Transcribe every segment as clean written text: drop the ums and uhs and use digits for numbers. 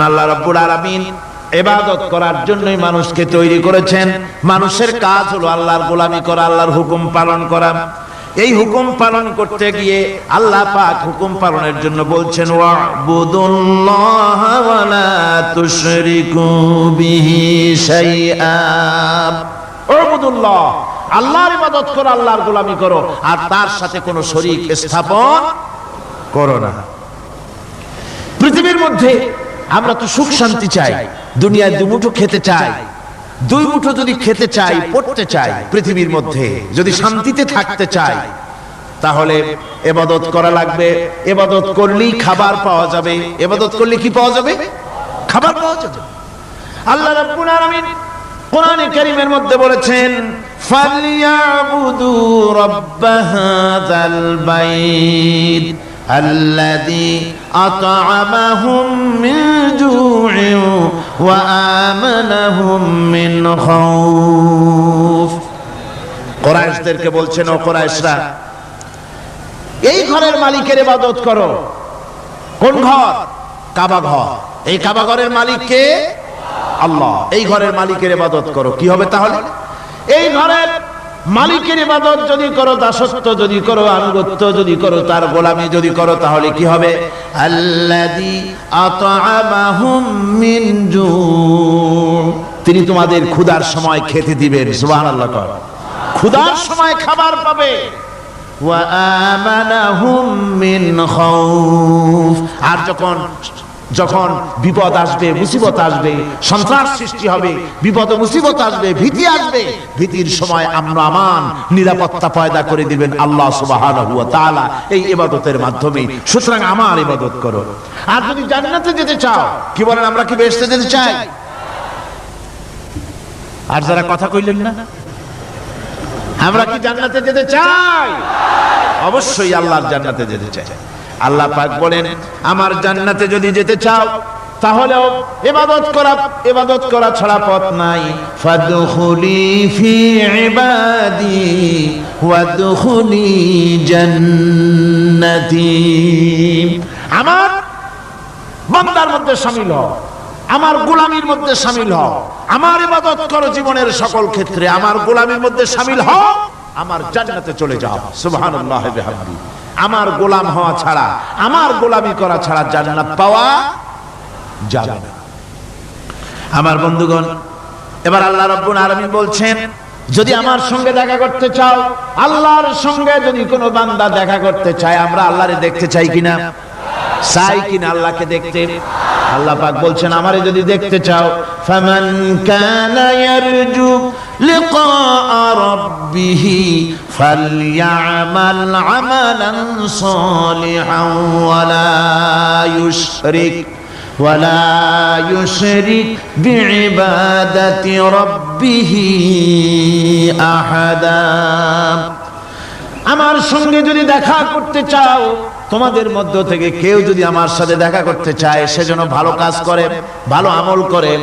আল্লাহ রাব্বুল আলামিন ইবাদত করার জন্যই মানুষকে তৈরি করেছেন। মানুষের কাজ হলো আল্লাহর গোলামি করা, আল্লাহর হুকুম পালন করা। এই হুকুম পালন করতে গিয়ে আল্লাহ পাক হুকুম পালনের জন্য বলছেন ওয়াবুদুল্লাহ ওয়া লা তুশরিকু বিহি শাইআ। ওয়াবুদুল্লাহ, আল্লাহর ইবাদত করো, আল্লাহর গোলামি করো, আর তার সাথে কোনো শরীক স্থাপন করো না। পৃথিবীর মধ্যে আমরা তো সুখ শান্তি চাই, দুনিয়ায় দুমুঠো খেতে চাই। দুই মুঠো যদি খেতে চাই, পড়তে চাই, পৃথিবীর মধ্যে যদি শান্তিতে থাকতে চাই, তাহলে ইবাদত করা লাগবে। ইবাদত করলেই খাবার পাওয়া যাবে। ইবাদত করলে কি পাওয়া যাবে? খাবার পাওয়া যাবে। আল্লাহ রাব্বুল আলামিন কোরআনে কারীমের মধ্যে বলেছেন ফালইয়াবুদু রাব্ব হাযাল বাইত الذي أطعمهم من جوع وآمنهم من خوف। কুরাইশদেরকে বলছেন, ও কুরাইশরা, এই ঘরের মালিকের ইবাদত করো। কোন ঘর? কাবা ঘর। এই কাবা ঘরের মালিক কে? আল্লাহ। এই ঘরের মালিকের ইবাদত করো। কি হবে তাহলে? এই ঘরের মালিকের ইবাদত যদি করো, দাসত্ব যদি করো, আনুগত্য যদি করো, তার গোলামি যদি করো, তাহলে কি হবে? আল্লাযী আত'আমাহুম মিন জু, তিনি তোমাদের ক্ষুধার সময় খেতে দিবেন। সুবহানাল্লাহ। ক্ষুধার সময় খাবার পাবে। ওয়া আমানাহুম মিন খাউফ, আর যখন বিপদ আসবে, মুসিবত আসবে, সন্ত্রাস সৃষ্টি হবে, বিপদ মুসিবত আসবে, ভীতি আসবে, ভীতির সময় আমান নিরাপত্তা পয়দা করে দিবেন আল্লাহ সুবহানাহু ওয়া তাআলা এই ইবাদতের মাধ্যমে। সুতরাং আমার ইবাদত করো। আর যদি জান্নাতে যেতে চাও, কি বলেন, আমরা কি বেহেশতে যেতে চাই? আর যারা কথা কইলেন না, আমরা কি জান্নাতে যেতে চাই? অবশ্যই আল্লাহর জান্নাতে যেতে চাই। আল্লাহ পাক বলেন, আমার জান্নাতে যদি যেতে চাও, তাহলে ইবাদত করা ছাড়া পথ নাই। ফাদখুলি ফি ইবাদি ওয়াদখুলি জান্নাতি, আমার বান্দার মধ্যে শামিল হও, আমার গোলামির মধ্যে শামিল হও, আমার ইবাদত করো জীবনের সকল ক্ষেত্রে, আমার গোলামির মধ্যে শামিল হও, আমার জান্নাতে চলে যাও। সুবহানাল্লাহি ওয়া বিহামদিহি। আমার গোলাম হওয়া ছাড়া, আমার গোলামি করা ছাড়া জান্নাত পাওয়া যাবে না। আমার বন্ধুগণ, এবার আল্লাহ রাব্বুল আলামিন বলছেন, যদি আমার সঙ্গে দেখা করতে চাও, আল্লাহর সঙ্গে যদি কোনো বান্দা দেখা করতে চায়, আমরা আল্লাহরে দেখতে চাই কিনা? চাই কিনা আল্লাহকে দেখতে? আল্লাহ পাক বলছেন, আমারে যদি দেখতে চাও, ফামান কানা ইয়ারজু লিকা রাব্বিহি ফালইআমাল আমালান সালিহান ওয়ালা ইউশরিক বিইবাদাতি রাব্বিহি আহাদা। আমার সঙ্গে যদি দেখা করতে চাও, তোমাদের মধ্য থেকে কেউ যদি আমার সাথে দেখা করতে চায়, সে যেন ভালো কাজ করে, ভালো আমল করে,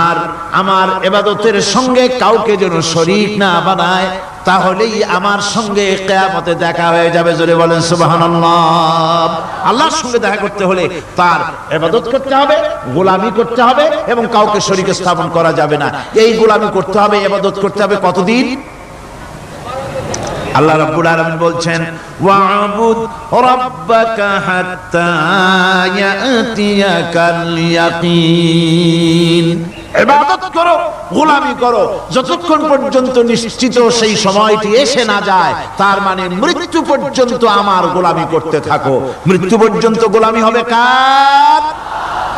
আর আমার ইবাদতের সঙ্গে কাউকে যেন শরীক না বানায়, তাহলেই আমার সঙ্গে কিয়ামতে দেখা হয়ে যাবে। জোরে বলেন সুবহানাল্লাহ। আল্লাহর সঙ্গে দেখা করতে হলে তার ইবাদত করতে হবে, গোলামি করতে হবে, এবং কাউকে শরীক স্থাপন করা যাবে না। এই গোলামি করতে হবে, ইবাদত করতে হবে কতদিন? আল্লাহ রাব্বুল আলামিন বলছেন, ওয়া'বুদ রাব্বাকা হাত্তা ইয়াতিয়াকাল ইয়াকিন। ইবাদত করো, গোলামি করো, যতক্ষণ পর্যন্ত নিশ্চিত সেই সময়টি এসে না যায়, তার মানে মৃত্যু পর্যন্ত আমার গোলামি করতে থাকো। মৃত্যু পর্যন্ত গোলামি হবে কার?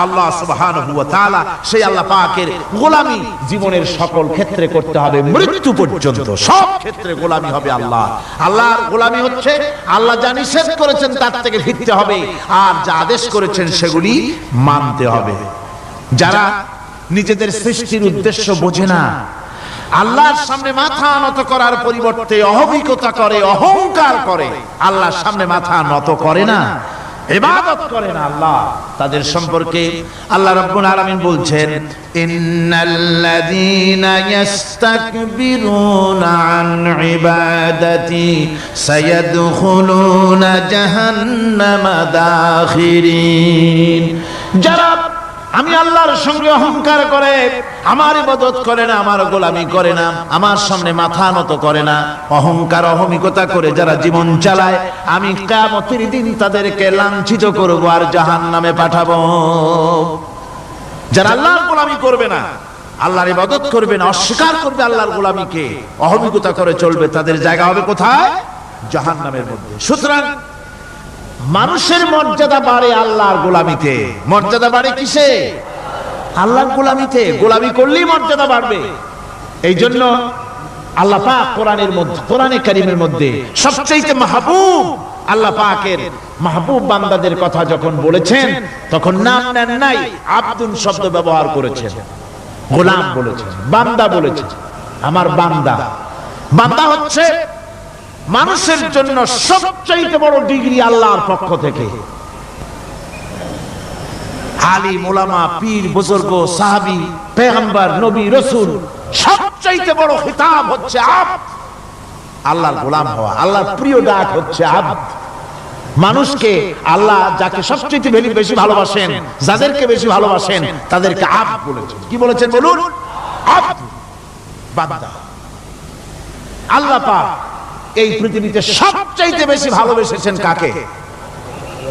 আল্লাহ সুবহানাহু ওয়া তাআলা। সেই আল্লাহ পাকের গোলামি জীবনের সকল ক্ষেত্রে করতে হবে, মৃত্যু পর্যন্ত সব ক্ষেত্রে গোলামি হবে আল্লাহ। আল্লাহর গোলামি হচ্ছে আল্লাহ যা নিষেধ করেছেন তার থেকে ফিরতে হবে, আর যা আদেশ করেছেন সেগুলি মানতে হবে। যারা নিজেদের সৃষ্টির উদ্দেশ্য বোঝে না, আল্লাহর সামনে মাথা নত করার পরিবর্তে অহমিকতা করে, অহংকার করে, আল্লাহর সামনে মাথা নত করে না, ইবাদত করে না আল্লাহ, তাদের সম্পর্কে আল্লাহ রাব্বুল আলামিন বলছেন, ইন্নাল্লাযীনা ইস্তাকবিরুনা আন ইবাদাতি সায়াদখুলুনা জাহান্নামা দাখিরিন। যারা আমি আল্লাহর সঙ্গে অহংকার করে, আমার ইবাদত করে না, আমার গোলামি করে না, আমার সামনে মাথা নত করে না, অহংকার অহমিকতা করে যারা জীবন চালায়, আমি কিয়ামতের দিন তাদেরকে লাঞ্ছিত করব আর জাহান্নামে পাঠাবো। যারা আল্লাহর গোলামি করবে না, আল্লাহর ইবাদত করবে না, অস্বীকার করবে আল্লাহর গোলামিকে, অহমিকতা করে চলবে, তাদের জায়গা হবে কোথায়? জাহান্নামের মধ্যে। সুতরাং মানুষের মর্যাদা বাড়ে আল্লাহর গোলামিতে। মর্যাদা বাড়ে কিসে? আল্লাহর গোলামিতে। গোলামি করলেই মর্যাদা বাড়বে। এই জন্য আল্লাহ পাক কোরআনের মধ্যে, কোরআনে কারীমের মধ্যে সবচেয়ে মাহবুব আল্লাহ পাকের মাহবুব বান্দাদের কথা যখন বলেছেন, তখন নাম নেন নাই, আব্দুন শব্দ ব্যবহার করেছেন, গোলাম বলেছেন, বান্দা বলেছেন। আমার বান্দা। বান্দা হচ্ছে মানুষের জন্য সবচেয়ে বড় ডিগ্রি আল্লাহর পক্ষ থেকে। আলিম, উলামা, পীর, বুজুর্গ, সাহাবী, পয়গম্বর, নবী, রাসূল, সবচেয়ে বড় খিতাব হচ্ছে আব্দ। আল্লাহর গোলাম হওয়া, আল্লাহর প্রিয় ডাক হচ্ছে আব্দ। মানুষকে আল্লাহ যাকে সবচেয়ে বেশি ভালোবাসেন, যাদেরকে বেশি ভালোবাসেন, তাদেরকে আব্দ বলেছেন। কি বলেছেন বলুন? আব্দ, বান্দা। আল্লাহ পাক এই পৃথিবীতে সবচাইতে বেশি ভালোবেসেছেন কাকে?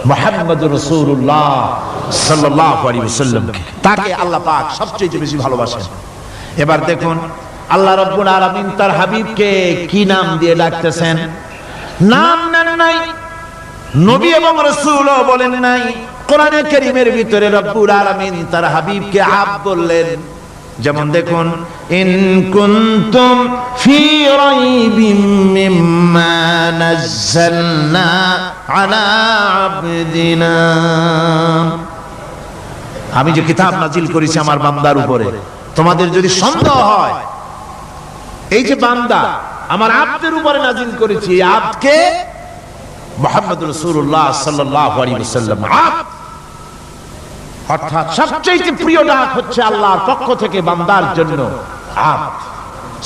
মুহাম্মদুর রাসূলুল্লাহ সাল্লাল্লাহু আলাইহি ওয়াসাল্লাম। তাকে আল্লাহ পাক সবচাইতে বেশি ভালোবাসেন। এবার দেখুন আল্লাহ রাব্বুল আলামিন তার হাবিবকে কি নাম দিয়ে ডাকতেছেন? নাম নেন নাই, নবী এবং রাসূলও বলেন নাই। কোরআনে কারীমের ভিতরে রাব্বুল আলামিন তার হাবিবকে আব্দ বললেন। যেমন দেখুন, ইন কুনতুম ফি রাইবিম মিম্মা নাযালনা আলা আবদিনা, আমি যে কিতাব নাজিল করেছি আমার বান্দার উপরে, তোমাদের যদি সন্দেহ হয়, এই যে বান্দা আমার আব্দের উপরে নাজিল করেছি, এই আব্দকে মুহাম্মদ রাসূলুল্লাহ সাল্লাল্লাহু আলাইহি ওয়াসাল্লাম আব্দ, অর্থাৎ সবচেয়ে প্রিয় ডাক হচ্ছে আল্লাহর পক্ষ থেকে বান্দার জন্য আব্দ।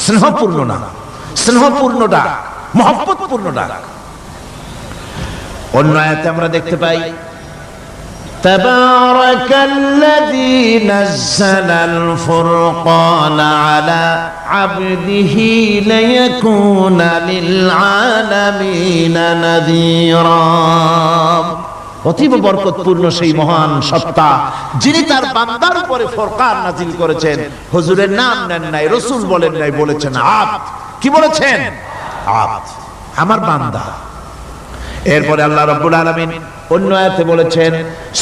স্নেহপূর্ণ না, স্নেহপূর্ণ ডাক, মহব্বতপূর্ণ ডাক। অন্য আয়াতে আমরা দেখতে পাই, তাবারাকাল্লাযী নাযালাল ফুরকানা আলা আবদিহি লিয়াকুনা লিল আলামিনা নাযীরা। অতীব বরকতপূর্ণ সেই মহান সত্তা যিনি তার বান্দার উপরে ফুরকান নাজিল করেছেন। হুজুরের নাম নেন নাই, রাসূল বলেন নাই, বলেছেন আব্দ। কি বলেছেন? আব্দ, আমার বান্দা। এরপরে আল্লাহ রাব্বুল আলামিন অন্য আয়াতে বলেছেন,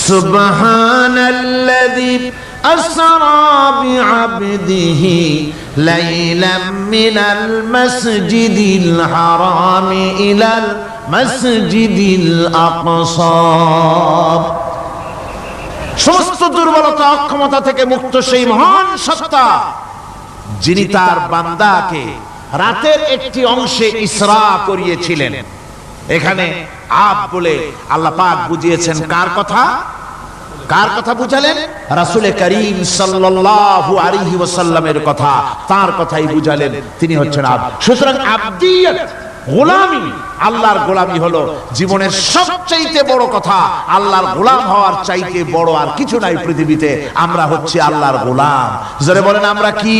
সুবহানাল্লাযী আসরা বিআবদিহি লাইলাম মিনাল মাসজিদিল হারামি ইলাল মাসজিদিল আকসা। সমস্ত দুর্বলতা, অক্ষমতা থেকে মুক্ত সেই মহান সত্তা যিনি তার বান্দাকে রাতের একটি অংশে ইসরা করিয়েছিলেন। এখানে আব বলে আল্লাহ পাক বুঝিয়েছেন কার কথা? কার কথা বুঝালেন? রাসূল করিম সাল্লাল্লাহু আলাইহি ওয়াসাল্লামের কথা, তার কথাই বুঝালেন। তিনি হচ্ছেন আব্দ। সুতরাং আবদিয়ত, গোলামি, আল্লাহর গোলামি হলো জীবনের সবচাইতে বড় কথা। আল্লাহর গোলাম হওয়ার চাইতে বড় আর কিছু নাই পৃথিবীতে। আমরা হচ্ছে আল্লাহর গোলাম। জোরে বলেন আমরা কি?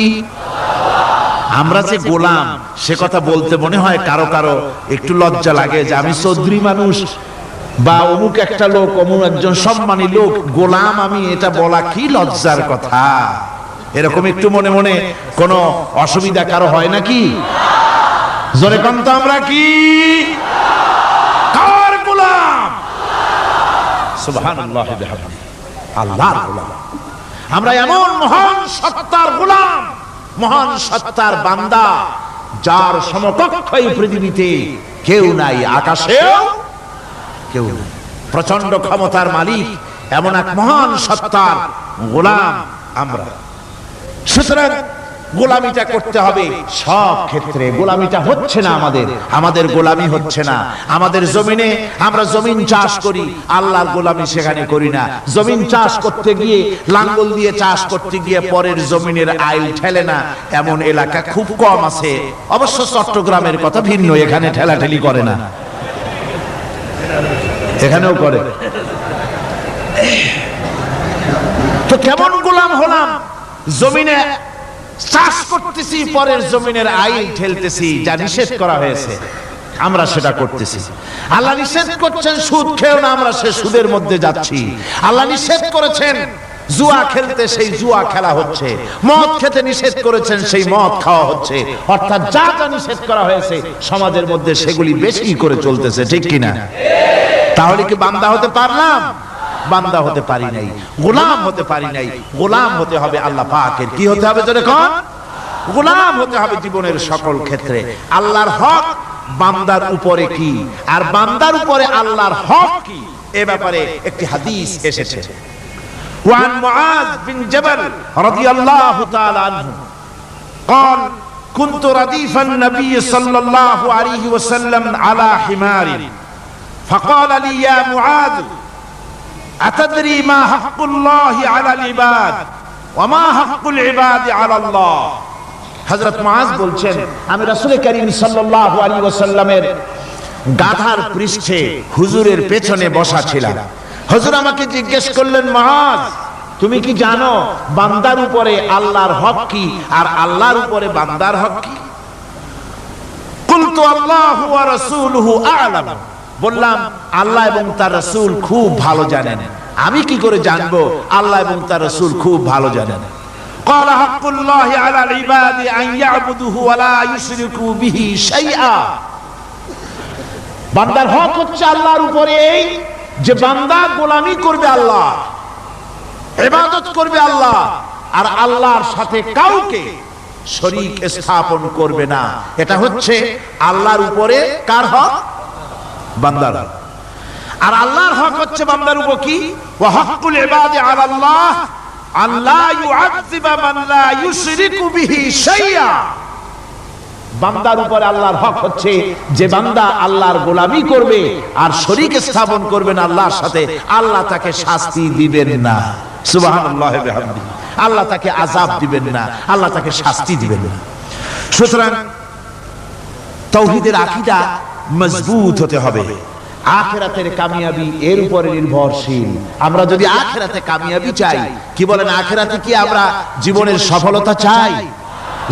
আমরা যে গোলাম, সে কথা বলতে মনে হয় কারো কারো একটু লজ্জা লাগে যে আমি চৌধুরী মানুষ বা অমুক একটা লোক, অমুক একজন সম্মানী লোক, গোলাম আমি, এটা বলা কি লজ্জার কথা। এরকম একটু মনে মনে কোনো অসুবিধা কারো হয় নাকি? জোরে কম তো আমরা কি? কার গোলাম? সুবহানাল্লাহ বিহামদিহি, আল্লাহর গোলাম। আমরা এমন মহান সত্তার গোলাম, মহান সত্তার বান্দা, যার সমকক্ষ এই পৃথিবীতে কেউ নাই, আকাশেও কেউ নাই। প্রচন্ড ক্ষমতার মালিক এমন এক মহান সত্তার গোলাম আমরা। সুতরাং গোলামিটা করতে হবে সব ক্ষেত্রে। গোলামিটা হচ্ছে না, আমাদের গোলামি হচ্ছে না। আমাদের জমিনে আমরা জমিন চাষ করি, আল্লাহর গোলামি সেখানে করি না। জমিন চাষ করতে গিয়ে লাঙ্গল দিয়ে চাষ করতে গিয়ে পরের জমিনের আইল ঠেলে না, এমন এলাকা খুব কম আছে। অবশ্য চট্টগ্রামের কথা ভিন্ন, এখানে ঠেলাঠেলি করে না, এখানেও করে। তো কেমন গোলাম হলাম? জমিনে চাষ করতেছি, পরের জমিনের আইল ঠেলতেছি, যা নিষেধ করা হয়েছে আমরা সেটা করতেছি। আল্লাহ নিষেধ করছেন সুদ খেও না, আমরা সে সুদের মধ্যে যাচ্ছি। আল্লাহ নিষেধ করেছেন জুয়া খেলতে, সেই জুয়া খেলা হচ্ছে। মদ খেতে নিষেধ করেছেন, সেই মদ খাওয়া হচ্ছে। অর্থাৎ যা যা নিষেধ করা হয়েছে সমাজের মধ্যে সেগুলি বেশি করে চলতেছে, ঠিক কিনা? তাহলে কি বান্দা হতে পারলাম? বান্দা হতে পারি নাই, গোলাম হতে পারি নাই। গোলাম হতে হবে আল্লাহ পাকের। কি হতে হবে জোরে কোন? গোলাম হতে হবে জীবনের সকল ক্ষেত্রে। আল্লাহর হক বান্দার উপরে কি, আর বান্দার উপরে আল্লাহর হক কি, এ ব্যাপারে একটি হাদিস এসেছে। ওয়ান মুআয বিন জাবাল রাদিয়াল্লাহু তাআলা আনহু قال كنت رديف النبي صلى الله عليه وسلم على حمار فقال لي يا معاذ أتدري ما حق الله على العباد وما حق العباد على الله। হযরত মুআয বলছেন, আমি রাসূল করিম সাল্লাল্লাহু আলাইহি ওয়াসাল্লামের গাধার পৃষ্ঠে হুজুরের পেছনে বসা ছিলাম। হুজুর আমাকে জিজ্ঞেস করলেন, মুআয তুমি কি জানো বান্দার উপরে আল্লাহর হক কি আর আল্লাহর উপরে বান্দার হক কি? কুলতু আল্লাহু ওয়া রাসূলুহু আ'লাম, বললাম আল্লাহ এবং তার রাসূল খুব ভালো জানেন। আমি কি করে জানবো? আল্লাহ এবং তার রাসূল খুব ভালো জানেন। ক্বালা হাক্কুল্লাহি আলাল ইবাদি আন ইয়াবুদুহু ওয়া লা ইউশরিকু বিহি শাইআ। বান্দার হক হচ্ছে আল্লাহর উপরে এই যে বান্দা গোলামি করবে আল্লাহ, ইবাদত করবে আল্লাহ, আর আল্লাহর সাথে কাউকে শরীক স্থাপন করবে না। এটা হচ্ছে আল্লাহর উপরে কার হক? বান্দার। আর আল্লাহর হক হচ্ছে বান্দার উপর কি? ওয়া হাক্কুল ইবাদি আলাল্লাহ আল্লা ইউআযযিবা মান লা ইউশরিকু বিহি শাইআ। বান্দার উপরে আল্লাহর হক হচ্ছে যে বান্দা আল্লাহর গোলামি করবে আর শরীক স্থাপন করবে না আল্লাহর সাথে, আল্লাহ তাকে শাস্তি দিবেন না। সুবহানাল্লাহি ওয়া বিহামদিহি। আল্লাহ তাকে আযাব দিবেন না, আল্লাহ তাকে শাস্তি দিবেন না। সুতরাং তাওহীদের আকীদা মজবুত হতে হবে। আখিরাতের কামিয়াবি এর উপরে নির্ভরশীল। আমরা যদি আখিরাতে কামিয়াবি চাই, কি বলেন, আখিরাতে কি আমরা জীবনের সফলতা চাই?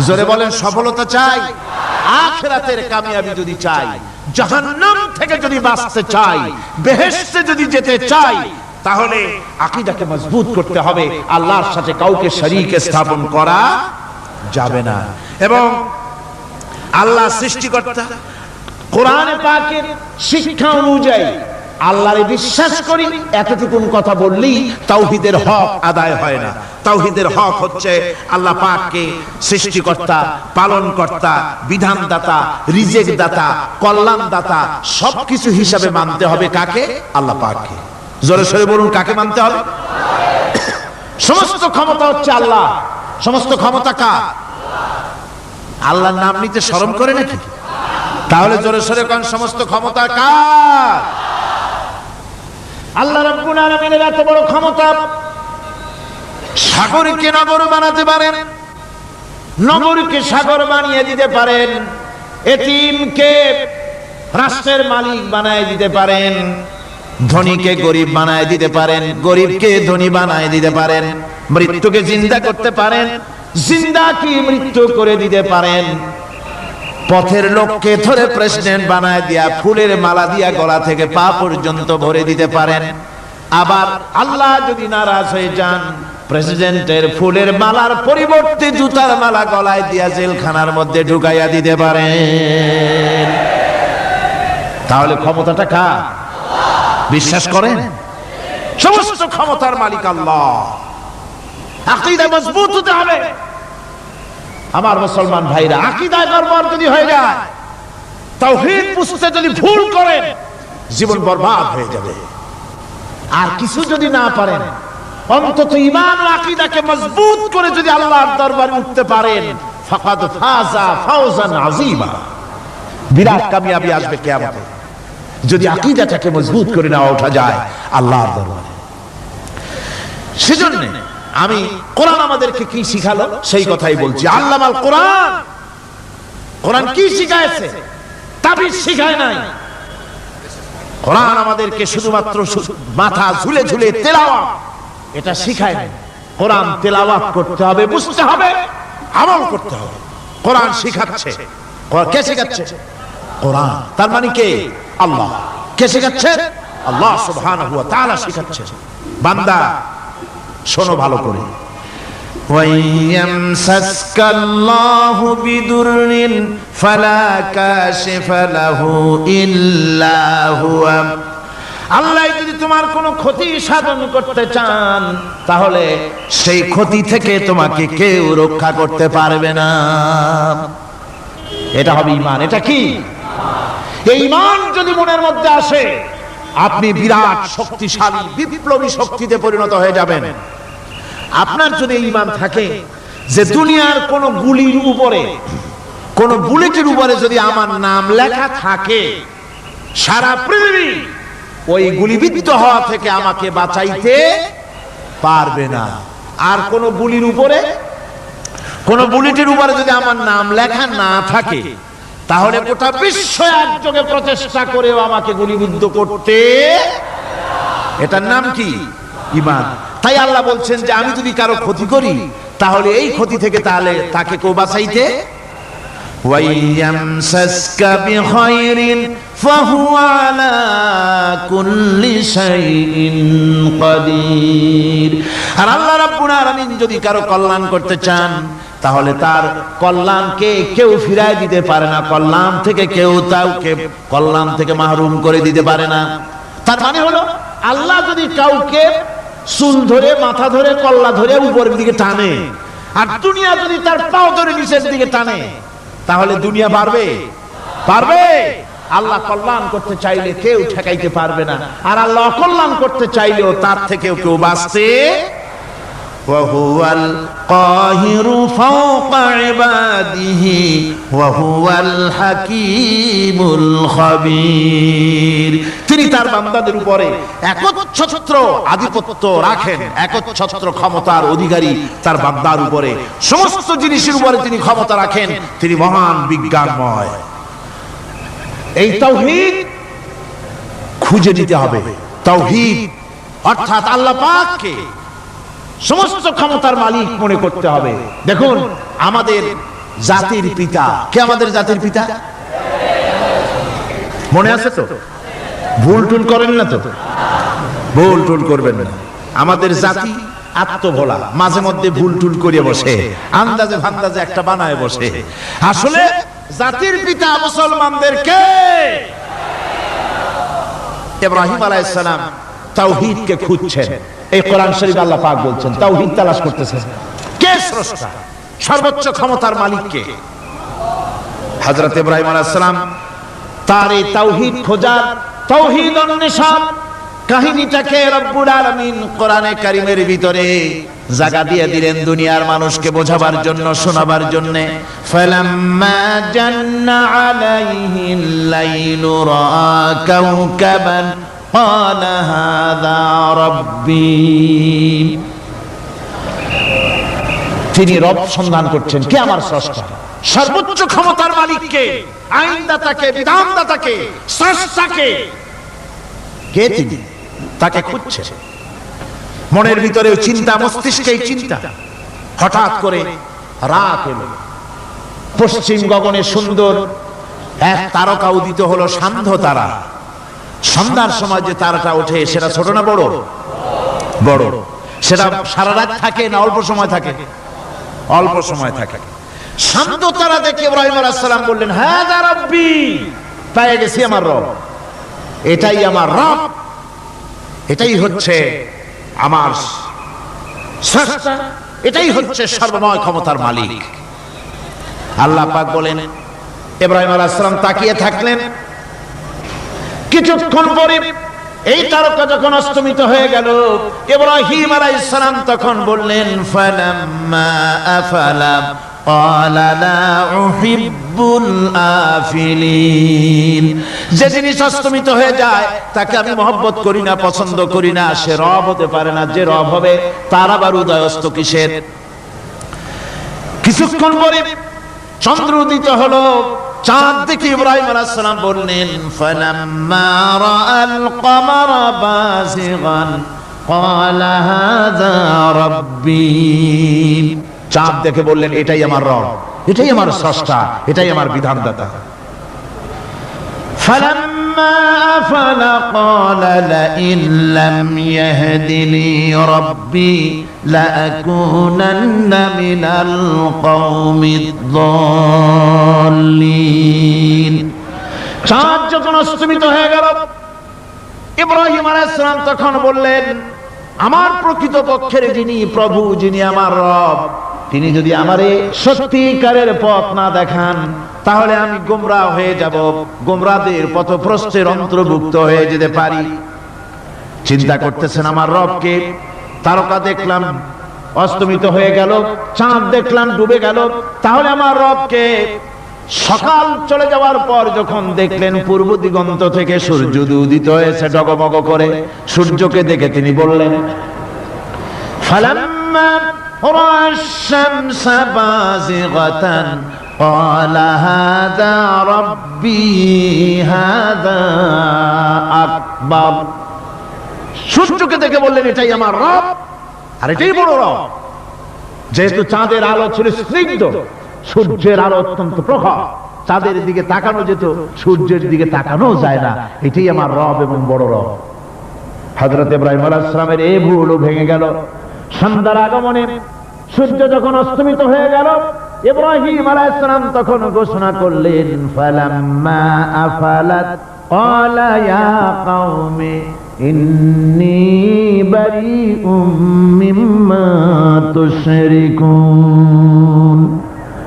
জোরে বলেন, সফলতা চাই। আখিরাতের কামিয়াবি যদি চাই, জাহান্নাম থেকে যদি বাঁচতে চাই, বেহেশতে যদি যেতে চাই, তাহলে আকীদাকে মজবুত করতে হবে। আল্লাহর সাথে কাউকে শরীক স্থাপন করা যাবে না। এবং আল্লাহ সৃষ্টিকর্তা, কোরআনে পাকের শিক্ষা অনুযায়ী আল্লাহরে বিশ্বাস করি, এতটুকুন কথা বললেই তাওহীদের হক আদায় হয় না। তাওহীদের হক হচ্ছে আল্লাহ পাককে সৃষ্টিকর্তা, পালনকর্তা, বিধানদাতা, রিজিক দাতা, কল্যাণ দাতা সবকিছু হিসাবে মানতে হবে। কাকে? আল্লাহ পাককে। জোরে সোরে বলুন, কাকে মানতে হবে? সমস্ত ক্ষমতা হচ্ছে আল্লাহ। সমস্ত ক্ষমতা কার? আল্লাহর নাম নিতে শরম করে নাকি? তাহলে জোরে সোরে কোন সমস্ত ক্ষমতা কার? আল্লাহ রাব্বুল আলামিনের এত বড় ক্ষমতা, সাগরকে নগর বানাতে পারেন, নগরকে সাগর বানিয়ে দিতে পারেন, এতিমকে রাষ্ট্রের মালিক বানায় দিতে পারেন, ধনীকে গরিব বানায় দিতে পারেন, গরিবকে ধনী বানায় দিতে পারেন, মৃত্যুকে জিন্দা করতে পারেন, জিন্দাকে মৃত্যু করে দিতে পারেন, পথের লোককে ধরে প্রেসিডেন্ট বানায় দিয়া ফুলের মালা দিয়া গলা থেকে পা পর্যন্ত ভরে দিতে পারেন। আবার আল্লাহ যদি নারাজ হয়ে যান, প্রেসিডেন্টের ফুলের মালার পরিবর্তে জুতার মালা গলায় দিয়া জেলখানার মধ্যে ঢুকাইয়া দিতে পারেন। তাহলে ক্ষমতাটা কার? বিশ্বাস করেন? সমস্ত ক্ষমতার মালিক আল্লাহ। আকীদা মজবুত হতে হবে। আমার মুসলমান ভাইরা, আকীদায় গড়বড় যদি হয়ে যায়, তাওহীদ বুঝতে যদি ভুল করেন, জীবন বরবাদ হয়ে যাবে। আর কিছু যদি না পারেন, অন্তত ঈমান ও আকীদাকে মজবুত করে যদি আল্লাহর দরবারে উঠতে পারেন, ফাকাদ ফাযা ফাওজান আযীমা। বিরাট কামিয়াবি আসবে কিয়ামতে যদি আকীদাটাকে মজবুত করে নেওয়া ওঠা যায় আল্লাহর দরবারে। সেজন্য আমি কোরআন আমাদেরকে কি শিখালো সেই কথাই বলছি। আল্লামাল কোরআন, কোরআন কি শিখায়ছে? তাবিজ শিখায় নাই। কোরআন আমাদেরকে শুধুমাত্র মাথা ঝুলে ঝুলে তেলাওয়াত এটা শিখায় নাই। কোরআন তেলাওয়াত করতে হবে, বুঝতে হবে, আমল করতে হবে। কোরআন শিখাচ্ছে। কে শিখাচ্ছে? কোরআন। তার মানে কে? আল্লাহ। কে শিখাচ্ছে? আল্লাহ সুবহানাহু ওয়া তাআলা শিখাচ্ছে। বান্দা শোনো ভালো করে। ওয়াইয়ামসাসকাল্লাহু বিদুররিন ফালা কাশিফা লাহু ইল্লা হুয়া। আল্লাহ যদি তোমার কোনো ক্ষতি সাধন করতে চান তাহলে সেই ক্ষতি থেকে তোমাকে কেউ রক্ষা করতে পারবে না। এটা হবে ঈমান। এটা কি? এই ঈমান যদি মনের মধ্যে আসে আপনি বিরাট শক্তিশালী বিপ্লবী শক্তিতে পরিণত হয়ে যাবেন। আপনার যদি ঈমান থাকে যে দুনিয়ার কোন গুলির উপরে, কোন বুলেটের উপরে যদি আমার নাম লেখা থাকে, সারা পৃথিবী ওই গুলিবিদ্ধ হওয়া থেকে আমাকে বাঁচাইতে পারবে না। আর কোন গুলির উপরে, কোন বুলেটের উপরে যদি আমার নাম লেখা না থাকে তাহলে গোটা বিশ্ব একযোগে প্রচেষ্টা করেও আমাকে গুলিবিদ্ধ করতে, এটার নাম কি? ঈমান। তাই আল্লাহ বলছেন যে আমি যদি কারো ক্ষতি করি তাহলে এই ক্ষতি থেকে তাহলে তাকে কেউ বাঁচাইতে। ওয়াইয়ামসাসকা বিখাইরিন ফাহুয়া আলা কুল্লি শাইইন কাদির। আর আল্লাহ রাব্বুল আলামিন যদি কারো কল্যাণ করতে চান তাহলে তার কল্যাণকে কেউ ফিরায় দিতে পারে না। কল্যাণ থেকে কেউ তাকে কল্যাণ থেকে মাহরুম করে দিতে পারে না। তার মানে হলো আল্লাহ যদি কাউকে চুল ধরে, মাথা ধরে, কল্লা ধরে উপরের দিকে টানে আর দুনিয়া যদি তার পাও ধরে নিচের দিকে টানে তাহলে দুনিয়া পারবে? পারবে? আল্লাহ কল্যাণ করতে চাইলে কেউ ঠেকাইতে পারবে না, আর আল্লাহ অকল্যাণ করতে চাইলেও তার থেকেও কেউ বাঁচতে। ওয়াহুয়াল কাহিরু ফাওকা ইবাদিহি ওয়াহুয়াল হাকীমুল খাবীর। তিনি তার বান্দাদের উপরে একচ্ছত্র আধিপত্য রাখেন, একচ্ছত্র ক্ষমতার অধিকারী তার বান্দার উপরে, সমস্ত জিনিসের উপরে তিনি ক্ষমতা রাখেন। তিনি মহান বিজ্ঞানময়। এই তাওহীদ খুঁজে নিতে হবে। তাওহীদ অর্থাৎ আল্লাহ পাককে সমস্ত ক্ষমতার মালিক মনে করতে হবে। দেখুন আমাদের জাতির পিতা কে? আমাদের জাতির পিতা মনে আছে তো? ভুল টুল করেন না তো? ভুল টুল করবেন না। আমাদের জাতি আত্মভোলা, মাঝে মধ্যে ভুল টুল করে বসে, আন্দাজে ভান্দাজে একটা বানায় বসে। আসলে জাতির পিতা মুসলমানদেরকে ইব্রাহিম আলাইহিস সালাম তাওহীদকে খুঁজছেন। এই কোরআন শরীফ আল্লাহ পাক বলছেন তাওহীদ তালাশ করতেছেন। কে স্রষ্টা? সর্বোচ্চ ক্ষমতার মালিক কে? হযরত ইব্রাহিম আলাইহিস সালাম তার এই তাওহীদ খোঁজার, তাওহীদ অন্বেষণ কাহিনীটাকে রব্বুল আলামিন কোরআনে কারীমের ভিতরে জায়গা দিয়ে দিলেন দুনিয়ার মানুষকে বোঝাবার জন্য, শোনাবার জন্য। ফালাম্মা জান্না আলাইহিল লাইলু রাআ কাওকাবান ক্বালা হাযা রাব্বী। তিনি রব সন্ধান করছেন। কে আমার স্রষ্টা? সর্বোচ্চ ক্ষমতার মালিককে, আইনদাতাকে, বিধানদাতাকে, স্রষ্টাকে। কে তিনি? তাকে খুঁজছে। মনের ভিতরেও চিন্তা, মস্তিষ্কে চিন্তা। হঠাৎ করে রাত এলো, পশ্চিম গগনে সুন্দর এক তারকা উদিত হলো, সান্ধ্য তারা। সন্ধ্যার সময় যে তারাটা ওঠে সেটা ছোট না বড়? বড়। সেটা সারা রাত থাকে না অল্প সময় থাকে? অল্প সময় থাকে। শান্ত তারা দেখে ইব্রাহিম আলাইহিস সালাম বললেন হাযা রাব্বী, পেয়ে গেছি আমার রব, এটাই আমার রব, এটাই হচ্ছে আমার স্রষ্টা, এটাই হচ্ছে সর্বময় ক্ষমতার মালিক। আল্লাহ পাক বলেন, ইব্রাহিম আলাইহিস সালাম তাকিয়ে থাকলেন। কিছুক্ষণ পরে এই তারকা যখন অস্তমিত হয়ে গেল, ইব্রাহিম আলাইহিস সালাম তখন বললেন ফালাম্মা আফালা ক্বালা লা উহিব্বুল আফিলিন। যে জিনিস অস্তমিত হয়ে যায় তাকে আমি মহব্বত করি না, পছন্দ করি না, সে রব হতে পারে না। যে রব হবে তার আবার উদয় অস্ত কিসের? কিছুক্ষণ পরে চন্দ্র উদিত হলো, চাঁদ দেখে ইব্রাহিম আলাইহিস সালাম বললেন ফালাম্মা রাআল কমারা বাযিগান ক্বালা হাযা রাব্বি। চাঁদ দেখে বললেন এটাই আমার রব, এটাই আমার স্রষ্টা, এটাই আমার বিধানদাতা। ফালাম্মা আফালা ক্বালা লাইন লাম ইয়াহদিনি রাব্বি লাআকুনান্না মিনাল কওমিদ যাল্লিন। চাঁদ যখন অস্তমিত হয়ে গেল, ইব্রাহিম আলাইহিস সালাম তখন বললেন আমার প্রকৃত পক্ষের যিনি প্রভু, যিনি আমার রব, তিনি যদি আমারে সত্যিকারের পথ না দেখান তাহলে আমি গোমরাহ হয়ে যাব, গোমরাহদের পথভ্রষ্টের অন্তর্ভুক্ত হয়ে যেতে পারি। চিন্তা করতেছেন আমার রবকে। তারকা দেখলাম অস্তমিত হয়ে গেল, চাঁদ দেখলাম ডুবে গেল, তাহলে আমার রবকে? সকাল চলে যাওয়ার পর যখন দেখলেন পূর্ব দিগন্ত থেকে সূর্য উদিত হয়েছে ডগমগ করে, সূর্যকে দেখে তিনি বললেন ফালাম্মা রাআশ শামসা বাযিগাতান ক্বালা হাযা রাব্বি হাযা আকবার। সূর্যকে দেখে বললেন এটাই আমার রব আর এটাই বড় রব। যেহেতু চাঁদের আলো ছিল স্নিগ্ধ, সূর্যের আলো অত্যন্ত প্রখর, চাঁদের দিকে তাকানো যেত, সূর্যের দিকে তাকানো যায় না, এটাই আমার রব এবং বড় রব। হযরত ইব্রাহিম আলাইহিস সালামের এই ভুলও ভেঙে গেল। সন্ধ্যার আগমনে সূর্য যখন অস্তমিত হয়ে গেল, ইব্রাহিম আলাইহিস সালাম তখন ঘোষণা করলেন ফালাম্মা আফালাত ক্বালা ইয়া কওমি ইন্নী বারিউম মিম্মা তুশরিকুন।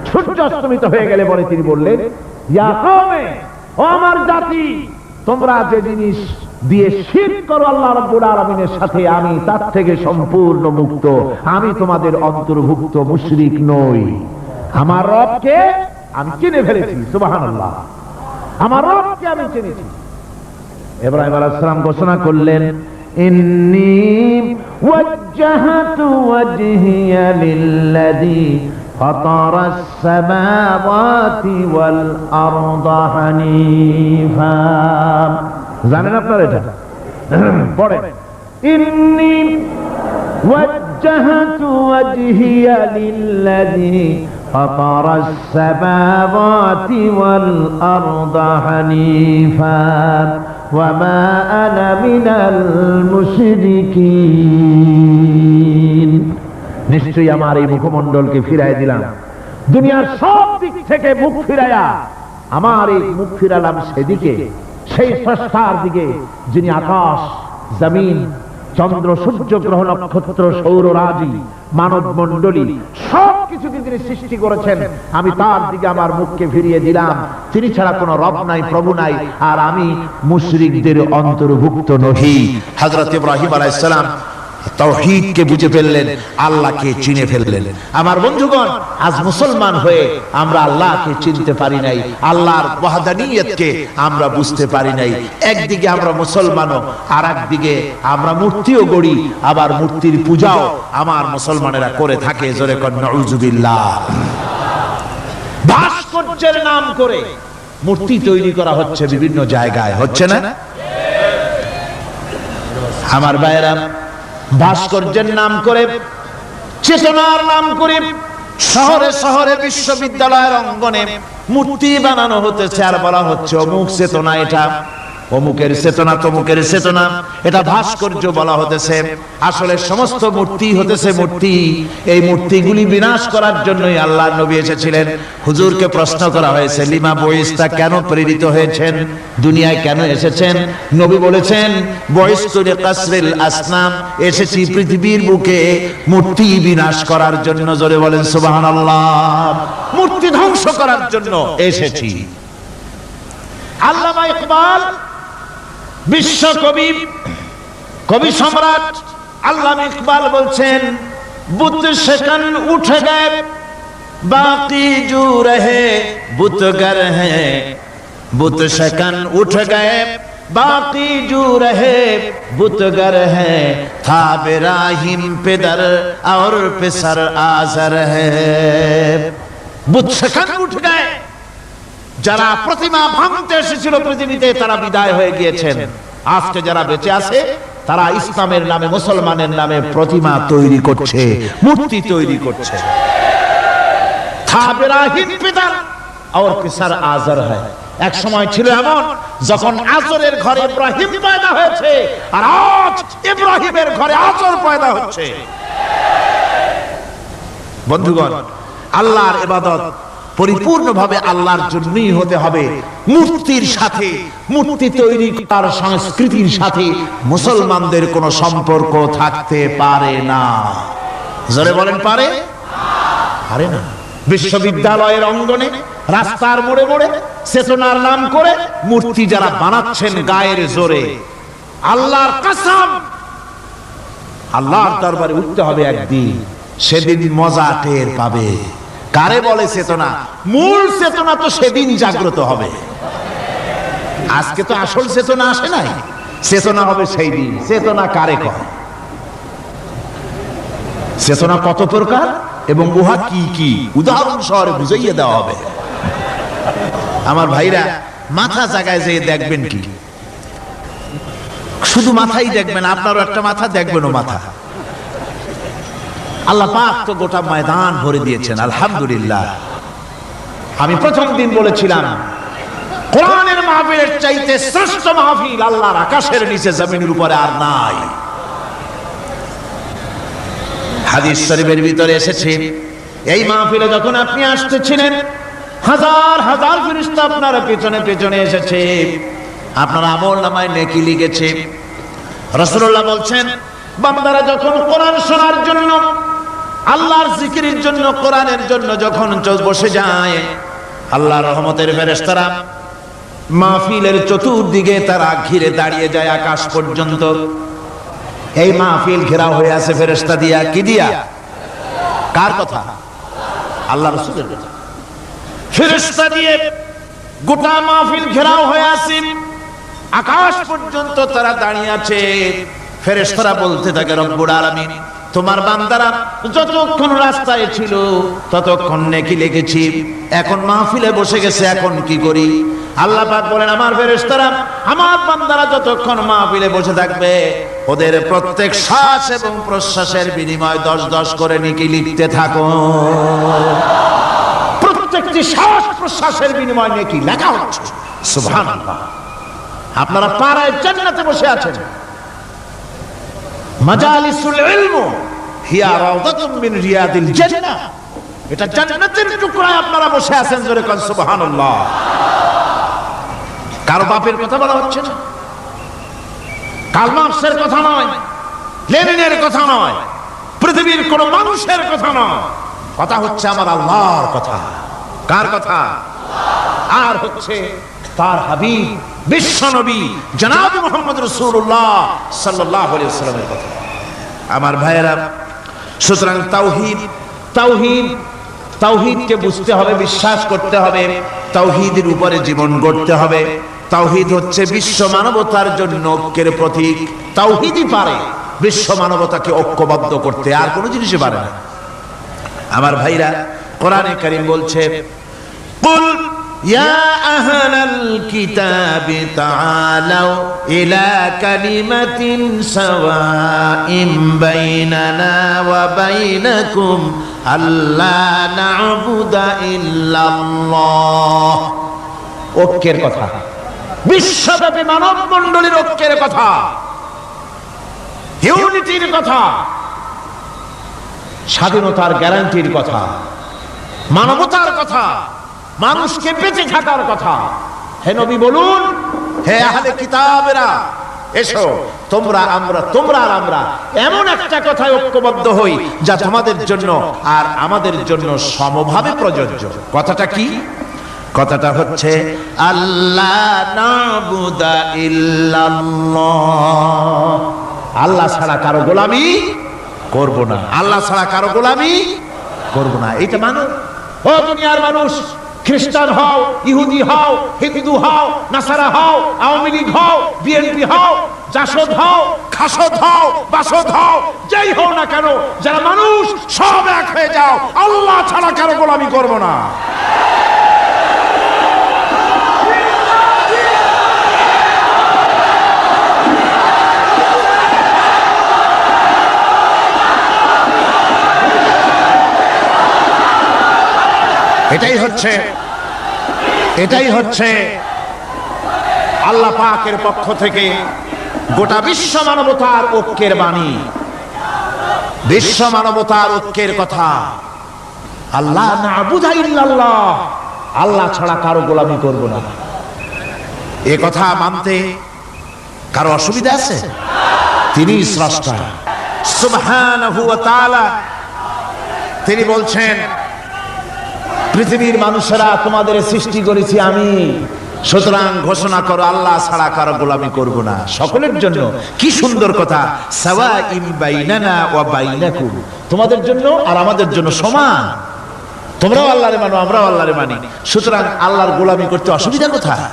সূর্য অস্তমিত হয়ে গেলে পরে তিনি বললেন ইয়া কওমি, ও আমার জাতি, তোমরা যে জিনিস দিয়ে শিরক করো আল্লাহ রাব্বুল আলামিনের সাথে, আমি তার থেকে সম্পূর্ণ মুক্ত, আমি তোমাদের অন্তর্ভুক্ত, মুশরিক নই। আমার রবকে আমি চিনে ফেলেছি, সুবহানাল্লাহ, আমার রবকে আমি চিনেছি। ইব্রাহিম আলাইহিস সালাম ঘোষণা করলেন ইন্নী ওয়াজ্জাহতু ওয়াজহিয়া লিল্লাযী ফাতারাস সামাওয়াতি ওয়াল আরদা হানিফা। জানেন আপনারা এটা? পড়েন ইন্নী ওয়াজ্জাহতু ওয়াজহিয়া লিল্লাযী ফাতারাস সামাওয়াতি ওয়াল আরদা হানিফা ওয়া মা আনা মিনাল মুশরিকিন। নিশ্চয়ই আমার এই মুখমণ্ডলকে ফিরাই দিলাম, দুনিয়ার সব দিক থেকে মুখ ফিরাইয়া আমার এই মুখ ফিরালাম সেদিকে, সেই স্রষ্টার দিকে যিনি আকাশ, জমিন, চন্দ্র, সূর্য, গ্রহ, নক্ষত্র, সৌররাজি, মানব মণ্ডলী সবকিছুকে তিনি সৃষ্টি করেছেন। আমি তার দিকে আমার মুখকে ফিরিয়ে দিলাম। তিনি ছাড়া কোনো রব নাই, প্রভু নাই, আর আমি মুশরিকদের অন্তর্ভুক্ত নহি। হযরত ইব্রাহিম আলাইহিস সালাম তাওহীদকে বুঝে ফেললেন, আল্লাহকে চিনে ফেললেন। আমার বন্ধুগণ, আজ মুসলমান হয়ে আমরা আল্লাহকে চিনতে পারি নাই, আল্লাহর ওয়াহদানিয়তকে আমরা বুঝতে পারি নাই। একদিকে আমরা মুসলমানও, আর একদিকে আমরা মূর্তিও গড়ি, আবার মূর্তির পূজাও আমার মুসলমানেরা করে থাকে। জোরে কোন নাউযুবিল্লাহ। ভাস্কর্যের নাম করে মূর্তি তৈরি করা হচ্ছে বিভিন্ন জায়গায়, হচ্ছে না? আমার ভাইয়েরা, ভাস্কর্যের নাম করে, চেতনার নাম করে শহরে শহরে, বিশ্ববিদ্যালয়ের অঙ্গনে মূর্তি বানানো হতেছে, আর বলা হচ্ছে অমুক চেতনা, এটা অমুকের চেতনা, তমুকের চেতনা, এটা ভাস্কর্য বলা হতেছে। আসলে সমস্ত মূর্তি হতেছে মূর্তি। এই মূর্তিগুলি বিনাশ করার জন্যই আল্লাহর নবী এসেছিলেন। হুজুরকে প্রশ্ন করা হয়েছে লিমা বয়স্তা, কেন প্রেরিত হয়েছেন, দুনিয়ায় কেন এসেছেন? নবী বলেছেন বয়স্তু লিকাসরিল আসনাম, এসেছি পৃথিবীর বুকে মূর্তি বিনাশ করার জন্য। জোরে বলেন সুবহানাল্লাহ। মূর্তি ধ্বংস করার জন্য এসেছি। আল্লামা ইকবাল, বিশ্ব কবি, কবি সম্রাট আল্লামা ইকবাল বলছেন বুত সেকন উঠ গए बाकी जो रहे बुतगर हैं बुत शकन उठ गए बाकी जो रहे बुतगर है था इब्राहिम पिदर और पिसर आजर है বুত সেখান উঠে গए যারা প্রতিমা ভাঙতে এসেছিল পৃথিবীতে তারা বিদায় হয়ে গিয়েছেন আজকে যারা বেঁচে আছে তারা ইসলামের নামে মুসলমানের নামে প্রতিমা তৈরি করছে মূর্তি তৈরি করছে था इब्राहिम पिदर और पिसर आजर है এক সময় ছিল এমন যখন আজরের ঘরে ইব্রাহিম পয়দা হয়েছে আর আজ ইব্রাহিমের ঘরে আজর পয়দা হচ্ছে বন্ধুগণ আল্লাহর ইবাদত পরিপূর্ণভাবে আল্লাহর জন্যই হতে হবে মূর্তির সাথে মূর্তি তৈরি করার সংস্কৃতির সাথে মুসলমানদের কোনো সম্পর্ক থাকতে পারে না জোরে বলেন পারে পারে না বিশ্ববিদ্যালয়ের অঙ্গনে রাস্তার মোড়ে মোড়ে চেতনার নাম করে মূর্তি যারা বানাচ্ছেন গায়ের জোরে আল্লাহর কসম আল্লাহর দরবারে উঠতে হবে একদিন সেদিন মজা টের পাবে কারে বলে চেতনা মূল চেতনা তো সেদিন জাগ্রত হবে আজকে তো আসল চেতনা আসে নাই চেতনা হবে সেই দিন চেতনা কারে কয় চেতনা কত প্রকার এবং উহা কি কি উদাহরণ সহরে বুঝাইয়ে দেওয়া হবে আমার ভাইরা মাথা জায়গায় যেয়ে দেখবেন কি শুধু মাথাই দেখবেন আপনারও একটা মাথা দেখবেনও মাথা আল্লাহ পাক তো গোটা ময়দান ভরে দিয়েছেন আলহামদুলিল্লাহ আমি প্রথম দিন বলেছিলাম কোরআনের মাহফিলের চাইতে শ্রেষ্ঠ মাহফিল আল্লাহর আকাশের নিচে জমিনের উপরে আর নাই হাদিস শরীফের ভিতরে এসেছে এই মাহফিলে যখন আপনি আসতেছিলেন হাজার হাজার ফেরেশতা আপনার পেছনে পেছনে এসেছে আপনার আমলনামায় নেকি লিখেছে রাসূলুল্লাহ বলছেন বান্দারা যখন কোরআন শোনার জন্য আল্লাহর জিকিরের জন্য কোরআনের জন্য যখন বসে যায় আল্লাহর রহমতের ফেরেশতারা মাহফিলের চতুর্দিকে তারা ঘিরে দাঁড়িয়ে যায় আকাশ পর্যন্ত এই মাহফিল ঘেরাও হয়ে আছে ফেরেশতা দিয়া কি দিয়া কার কথা আল্লাহর রাসূলের কথা ফেরেশতা দিয়ে গোটা মাহফিল ঘেরাও হয়ে আছে আকাশ পর্যন্ত তারা দাঁড়িয়ে আছে ফেরেশতারা বলতে থাকে রব্বুল আলামিন তোমার বান্দারা যতক্ষণ রাস্তায় ছিল ততক্ষণ নেকি লিখেছি এখন মাহফিলে বসে গেছে এখন কি করি আল্লাহ পাক বলেন আমার ফেরেশতারা আমার বান্দারা যতক্ষণ মাহফিলে বসে থাকবে ওদের প্রত্যেক শ্বাস এবং প্রশ্বাসের বিনিময়ে 10-10 করে নেকি লিখতে থাকো প্রত্যেকটি শ্বাস প্রশ্বাসের বিনিময়ে নেকি লেখা হচ্ছে সুবহানাল্লাহ আপনারা পাড়ায় জান্নাতে বসে আছেন মাজালিসুল ইলম হিয়া রাউদাতুম মিন রিয়াদিল জান্নাহ এটা জান্নাতের টুকরায় আপনারা বসে আছেন জোরে কোন সুবহানাল্লাহ কারো বাপের কথা বলা হচ্ছে না কার্ল মার্কসের কথা নয় লেনিনের কথা নয় পৃথিবীর কোন মানুষের কথা নয় কথা হচ্ছে আমার আল্লাহর কথা কার কথা আর হচ্ছে তার হাবিব বিশ্বনবী জনাব মুহাম্মদ রাসূলুল্লাহ সাল্লাল্লাহু আলাইহি ওয়াসাল্লামের কথা আমার ভাইয়েরা সুতরাং তাওহীদ তাওহীদ তাওহীদকে বুঝতে হবে বিশ্বাস করতে হবে তাওহীদের উপরে জীবন গড়তে হবে তাওহীদ হচ্ছে বিশ্ব মানবতার জন্য ঐক্যের প্রতীক তাওহীদই পারে বিশ্ব মানবতাকে ঐক্যবদ্ধ করতে আর কোনো জিনিসই পারে না আমার ভাইরা কোরআনে কারীম বলছে কুল ইয়া আহলাল কিতাবি তাআলাউ ইলা কালিমাতিন সাওয়াইন বাইনানা ওয়া বাইনাকুম আল্লা না'বুদা ইল্লাল্লাহ ঐক্যের কথা বিশ্বব্যাপী মানব মণ্ডলীর ঐক্যের কথা ইউনিটির কথা স্বাধীনতার গ্যারান্টির কথা মানবতার কথা মানুষকে বেঁচে থাকার কথা হে নবী বলুন হে আহলে কিতাবেরা এসো তোমরা আর আমরা এমন একটা কথায় ঐক্যবদ্ধ হই যা তোমাদের জন্য আর আমাদের জন্য সমভাবে প্রযোজ্য কথাটা কি কথাটা হচ্ছে আল্লাহ না'বুদা ইল্লাল্লাহ আল্লাহ ছাড়া কারো গোলামি করব না আল্লাহ ছাড়া কারো গোলামি করব না এটা মানো ও দুনিয়ার মানুষ, খ্রিস্টান হও, ইহুদি হও, হিন্দু হও, নাসারা হও, আওয়ামী লীগ হও, বিএনপি হও, জাসদ হও, খাসদ হও, বাসদ হও, যেই হও না কেন, যারা মানুষ সব এক হয়ে যাও, আল্লাহ ছাড়া কারো গোলামি করব না। এটাই হচ্ছে আল্লাহ পাকের পক্ষ থেকে গোটা বিশ্ব মানবতার ঐক্যের বাণী, বিশ্ব মানবতার ঐক্যের কথা। আল্লাহ না'বুদু ইল্লাল্লাহ, আল্লাহ ছাড়া কারো গোলামি করব না। এ কথা মানতে কারো অসুবিধা আছে? তিনি স্রষ্টা সুবহানাহু ওয়া তাআলা। তিনি বলছেন, পৃথিবীর মানুষেরা তোমাদের সৃষ্টি করেছি আমি, সুতরাং ঘোষণা করো আল্লাহ ছাড়া কারো গোলামি করব না, সকলের জন্য। কি সুন্দর কথা, সাওয়াইন বাইনানা ওয়া বাইনাকুম, তোমাদের জন্য আর আমাদের জন্য সমান। তোমরাও আল্লাহরে মানো, আমরাও আল্লাহরে মানি, সুতরাং আল্লাহর গোলামি করতে অসুবিধা কোথায়?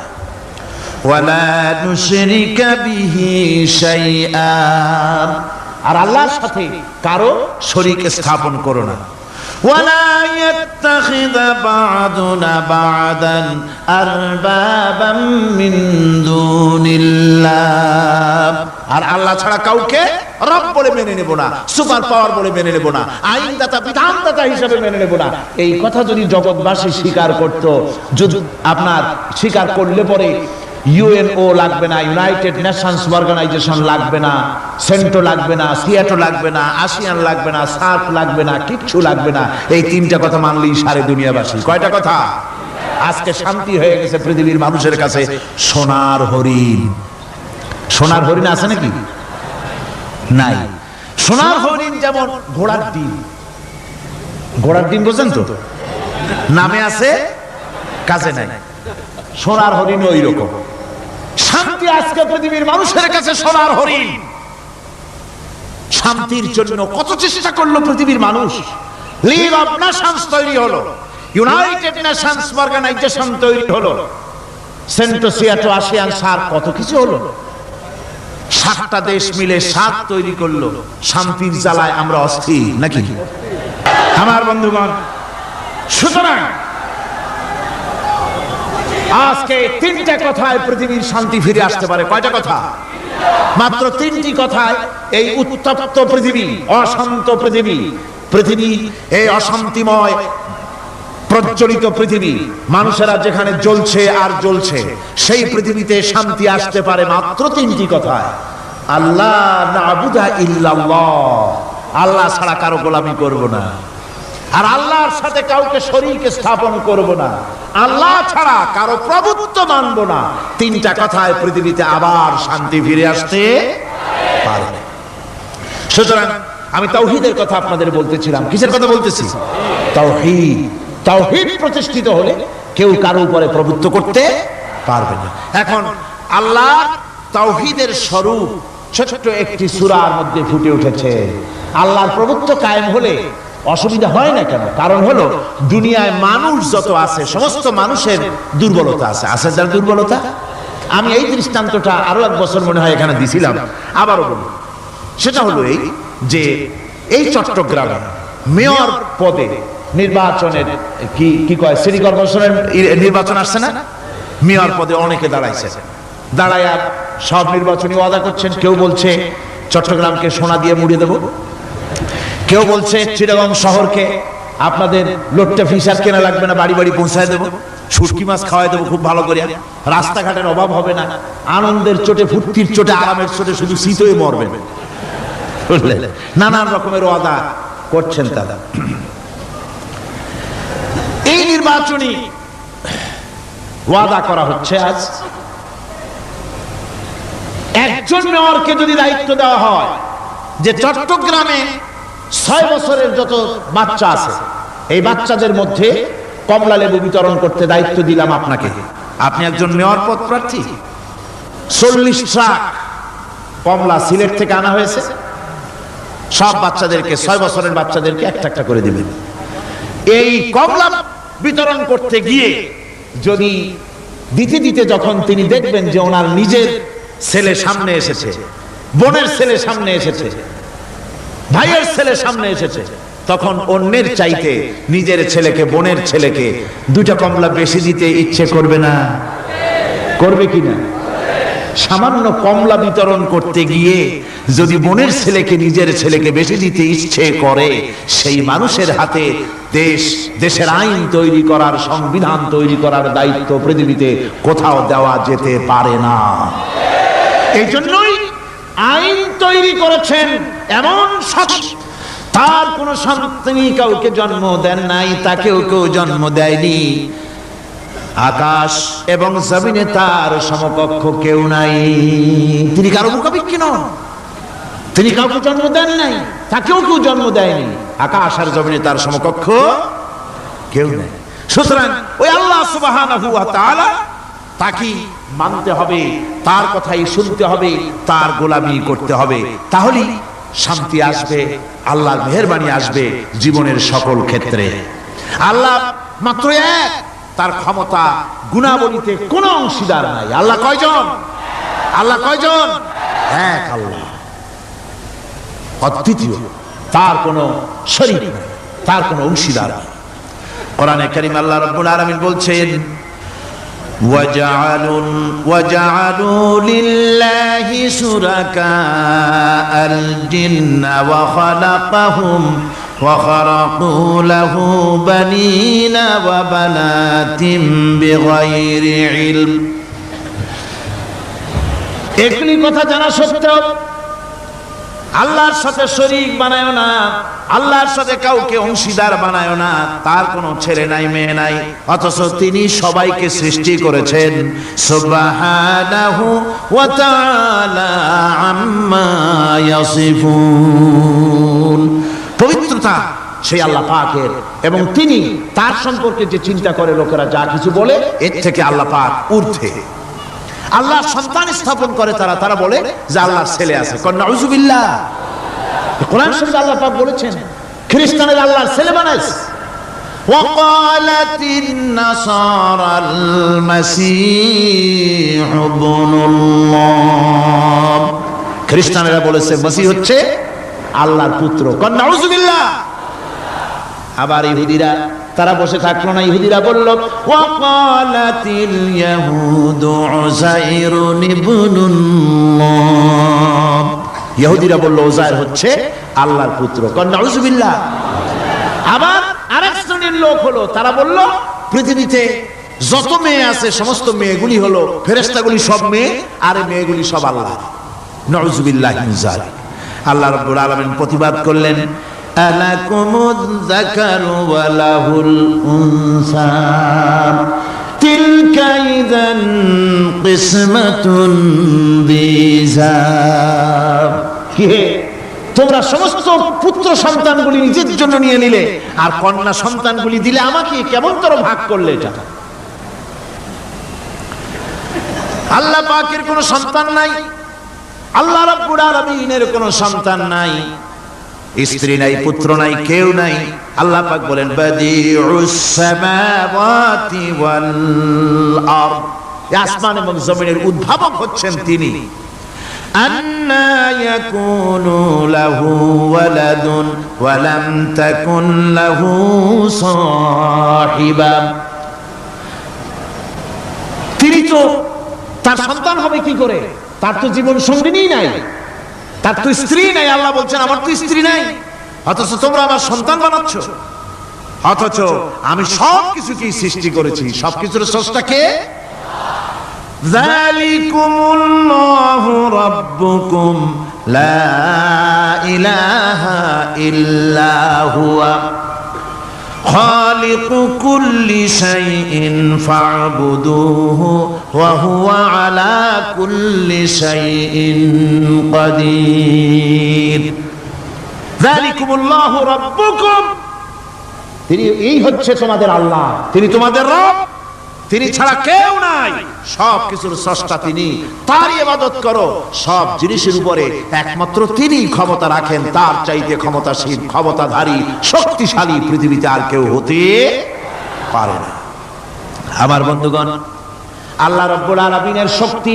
ওয়ালা নুশরিকা বিহি শাইআ, আর আল্লাহর সাথে কারো শরীক স্থাপন করো না। ওয়ালা ইয়াত্তাখিযা বা'দুনা বা'দান আরবাবাম মিন দুনিল্লাহ, আর আল্লাহ ছাড়া কাউকে রব বলে মেনে নেব না, সুপার পাওয়ার বলে মেনে নেব না, আইনদাতা বিধানদাতা হিসেবে মেনে নেব না। এই কথা যদি জগৎবাসী স্বীকার করত, যদি আপনার স্বীকার করলে পরে ইউএনও লাগবে না, ইউনাইটেড নেশনস অর্গানাইজেশন লাগবে না, সেন্টো লাগবে না, সিয়াটো লাগবে না, আসিয়ান লাগবে না, সার্ক লাগবে না, কিচ্ছু লাগবে না। এই তিনটা কথা মানলেই সারে দুনিয়াবাসী। কয়টা কথা? আজকে শান্তি হয়ে গেছে পৃথিবীর মানুষের কাছে। সোনার হরিণ, সোনার হরিণ আছে নাকি? নাই। সোনার হরিণ যেমন ঘোড়ার ডিম, ঘোড়ার ডিম বোঝেন তো, নামে আছে কাজে নাই। সোনার হরিণ ওই রকম শান্তি আজকে পৃথিবীর মানুষের কাছে সোনার হরিণ। শান্তির জন্য কত চেষ্টা করলো পৃথিবীর মানুষ, লিগ অফ নেশনস তৈরি হলো, ইউনাইটেড নেশনস অর্গানাইজেশন তৈরি হলো, সেন্টো সিয়াটো আসিয়ান সার্ক, কত কিছু হলো। 7টা দেশ মিলে সার্ক তৈরি করলো। শান্তির জ্বালায় আমরা অস্থির নাকি আমার বন্ধুগণ? সুতরাং আজকে 3টা কথায় পৃথিবীর শান্তি ফিরে আসতে পারে। কয়টা কথা? মাত্র 3টি কথায় এই উত্তপ্ত পৃথিবী, অশান্ত পৃথিবী, এই অশান্তিময় প্রজ্বলিত পৃথিবী, মানুষেরা যেখানে জ্বলছে আর জ্বলছে, সেই পৃথিবীতে শান্তি আসতে পারে মাত্র 3টি কথায়। আল্লাহ না'বুদু ইল্লাল্লাহ, আল্লাহ ছাড়া কারো গোলামি করব না, আর আল্লাহর সাথে কাউকে শরীক স্থাপন করব না, আল্লাহ ছাড়া কারো প্রভুত্ব মানব না। 3টা কথায় পৃথিবীতে আবার শান্তি ফিরে আসতে পারে। সুতরাং আমি তাওহীদের কথা আপনাদের বলতেছিলাম। কিসের কথা বলতেছি? তাওহীদ। তাওহীদ প্রতিষ্ঠিত হলে কেউ কারো উপরে প্রভুত্ব করতে পারবে না। এখন আল্লাহ তাওহীদের স্বরূপ ছোট্ট একটি সূরার মধ্যে ফুটে উঠেছে। আল্লাহর প্রভুত্ব কায়েম হলে অসুবিধা হয় না কেন? কারণ হলো দুনিয়ায় মানুষ যত আছে, সমস্ত মানুষের দুর্বলতা আছে। আছে যার দুর্বলতা। আমি এই দৃষ্টান্তটা আরো 1 বছর মনে হয় এখানে দিছিলাম, আবারও বলবো। সেটা হলো এই যে এই চট্টগ্রামে মেয়র পদে নির্বাচনের কি কয়, সিটি কর্পোরেশনের নির্বাচন আসছে না, মেয়র পদে অনেকে দাঁড়াইছে। দাঁড়ায় সব নির্বাচনী ওয়াদা করছেন। কেউ বলছে চট্টগ্রামকে সোনা দিয়ে মুড়িয়ে দেবো, কেউ বলছে চিটাগং শহরকে আপনাদের লোট্টা ফিশার কেনা লাগবে না, বাড়ি বাড়ি পৌঁছায় দেবো, শুটকি মাছ খাওয়াই দেবো খুব ভালো করে, রাস্তাঘাটের অভাব হবে না, আনন্দের চোটে, ফুর্তির চোটে, আরামের চোটে শুধু শীতই মরবে। নানান রকমের ওয়াদা করছেন তারা। এই নির্বাচনী ওয়াদা করা হচ্ছে। আজ একজন মেয়রকে যদি দায়িত্ব দেওয়া হয় যে চট্টগ্রামে 6 বছরের যত বাচ্চা আছে, এই বাচ্চাদের মধ্যে কমলা লেবু বিতরণ করতে দায়িত্ব দিলাম আপনাকে, আপনি একজন মেয়র পদ প্রার্থী, 40 ট্রাক কমলা সিলেট থেকে আনা হয়েছে, সব বাচ্চাদেরকে, 6 বছরের বাচ্চাদেরকে একটা একটা করে দিবেন। এই কমলা বিতরণ করতে গিয়ে যদি দিতে দিতে যখন তিনি দেখবেন যে ওনার নিজের ছেলে সামনে এসেছে, বোনের ছেলে সামনে এসেছে, ভাইয়ের ছেলে সামনে এসেছে, তখন অন্যের চাইতে নিজের ছেলেকে, বোনের ছেলেকে 2টা কমলা বেশি দিতে ইচ্ছে করবে না? করবে কিনা? সামান্য কমলা বিতরণ করতে গিয়ে যদি বোনের ছেলেকে নিজের ছেলেকে বেশি দিতে ইচ্ছে করে, সেই মানুষের হাতে দেশের আইন তৈরি করার, সংবিধান তৈরি করার দায়িত্ব পৃথিবীতে কোথাও দেওয়া যেতে পারে না। এই জন্যই আইন তৈরি করেছেন এমন তার কোন সন্তানই কাউকে জন্ম দেন নাই, তাকেও কেউ জন্ম দেয়নি। আকাশ এবং জমিনে তার সমকক্ষ কেউ নাই। তিনি কারো মুখাপেক্ষী নন, তিনি কাউকে জন্ম দেন নাই, তাকেও কেউ জন্ম দেয়নি। আকাশ আর জমিনে তার সমকক্ষ কেউ নাই। সুতরাং ওই আল্লাহ সুবহানাহু ওয়া তাআলা তাকে মানতে হবে, তার কথাই শুনতে হবে, তার গোলামি করতে হবে। তাহলেই শান্তি আসবে, আল্লাহর মেহেরবানি আসবে জীবনের সকল ক্ষেত্রে। আল্লাহ মাত্র এক, তার ক্ষমতা গুণাবলীতে কোনো অংশীদার নাই। আল্লাহ কয়জন? আল্লাহ কয়জন? এক আল্লাহ, অদ্বিতীয়, তার কোনো শরীক নাই, তার কোনো অংশীদার নাই। কোরআনে কারীম আল্লাহ রাব্বুল আলামিন বলছেন, وجعلوا لله شركاء الجن وخلقهم وخرقوا له بنين وبنات بغير علم। একই কথা জানা সত্ত্বেও আল্লাহর সাথে শরীক বানায়ো না, আল্লাহর সাথে কাউকে অংশীদার বানায়ো না। তার কোনো ছেলে নাই, মেয়ে নাই, অথচ তিনি সবাইকে সৃষ্টি করেছেন। সুবহানাহু ওয়া তাআলা আম্মা ইয়াসিফুন। পবিত্রতা সেই আল্লাহ পাকের, এবং তিনি তার সম্পর্কে যে চিন্তা করে লোকেরা যা কিছু বলে, এর থেকে আল্লাহ পাক ঊর্ধ্বে। আল্লাহ সন্তান স্থাপন করে তারা বলে যে আল্লাহর ছেলে আছে। নাউযুবিল্লাহ। কোরআন শরীফে আল্লাহ পাক বলেছেন খ্রিস্টানেরা আল্লাহর ছেলে বানাইছে। ওয়াকালাতিন নাসারাল মাসীহ ইবনুল্লাহ। খ্রিস্টানেরা বলেছে মসিহ হচ্ছে আল্লাহর পুত্র। নাউযুবিল্লাহ। আবার ইহুদিরা, তারা বসে থাকলো না, ইহুদিরা বলল ওয়াকালাতিল ইয়াহুদু উযাইরুন ইবনুল্লাহ। ইহুদিরা বলল উযাইর হচ্ছে আল্লাহর পুত্র। নাউযুবিল্লাহ। আবার আরেক শ্রেণীর লোক হলো, তারা বলল পৃথিবীতে যত মেয়ে আছে সমস্ত মেয়েগুলি হলো ফেরেশতাগুলি, সব মেয়ে, আর মেয়েগুলি সব আল্লাহ। নাউযুবিল্লাহি মিন যালিক। আল্লাহ রাব্বুল আলামিন প্রতিবাদ করলেন, আলাকুমুয যাকারু ওয়া লাহুল উনসা তিলকা ইযান কিসমাতুন বিজা। কি হে, তোমরা সমস্ত পুত্র সন্তানগুলি নিজের জন্য নিয়ে নিলে, আর কন্যা সন্তানগুলি দিলে আমাকে, কেমন তোর ভাগ করলে এটা? আল্লাহ পাকের কোনো সন্তান নাই, আল্লাহ রাব্বুল আলামিনের কোনো সন্তান নাই, স্ত্রী নাই, পুত্র নাই, কেউ নাই। আল্লাহ পাক বলেন বাদিউস সামাওয়াতি ওয়াল আরদ। আসমান এবং জমিনের উদ্ভাবক হচ্ছেন তিনি। আন্না ইয়াকুনু লাহু ওয়ালাদুন ওয়া লাম তাকুন লাহু সাহিবা। তিনি তো, তার সন্তান হবে কি করে? তার তো জীবন সঙ্গিনী নাই, তার তো স্ত্রী নাই। আল্লাহ বলছেন আমার তো স্ত্রী নাই, অথচ তোমরা আমার সন্তান বানাচ্ছ। অথচ আমি সবকিছুকেই সৃষ্টি করেছি। সবকিছুর স্রষ্টা কে? যালিকুমুল্লাহু রাব্বুকুম লা ইলাহা ইল্লা হুয়া খালিকু কুল্লি শাইইন ফা'বুদুহু ওয়া হুয়া আলা কুল্লি শাইইন কাদির। যালিকুমুল্লাহু রাব্বুকুম, তিনি এই হচ্ছে তোমাদের আল্লাহ, তিনি তোমাদের রব, তিনি ছাড়া কেউ নাই। সব কিছুর স্রষ্টা তিনি, তারই ইবাদত করো। সব জিনিসের উপরে একমাত্র তিনি ক্ষমতা রাখেন, তার চাইতে ক্ষমতাশীল, ক্ষমতাধারী, শক্তিশালী পৃথিবীতে আর কেউ হতে পারে না। আমার বন্ধুগণ, আল্লাহ রাব্বুল আলামিনের শক্তি,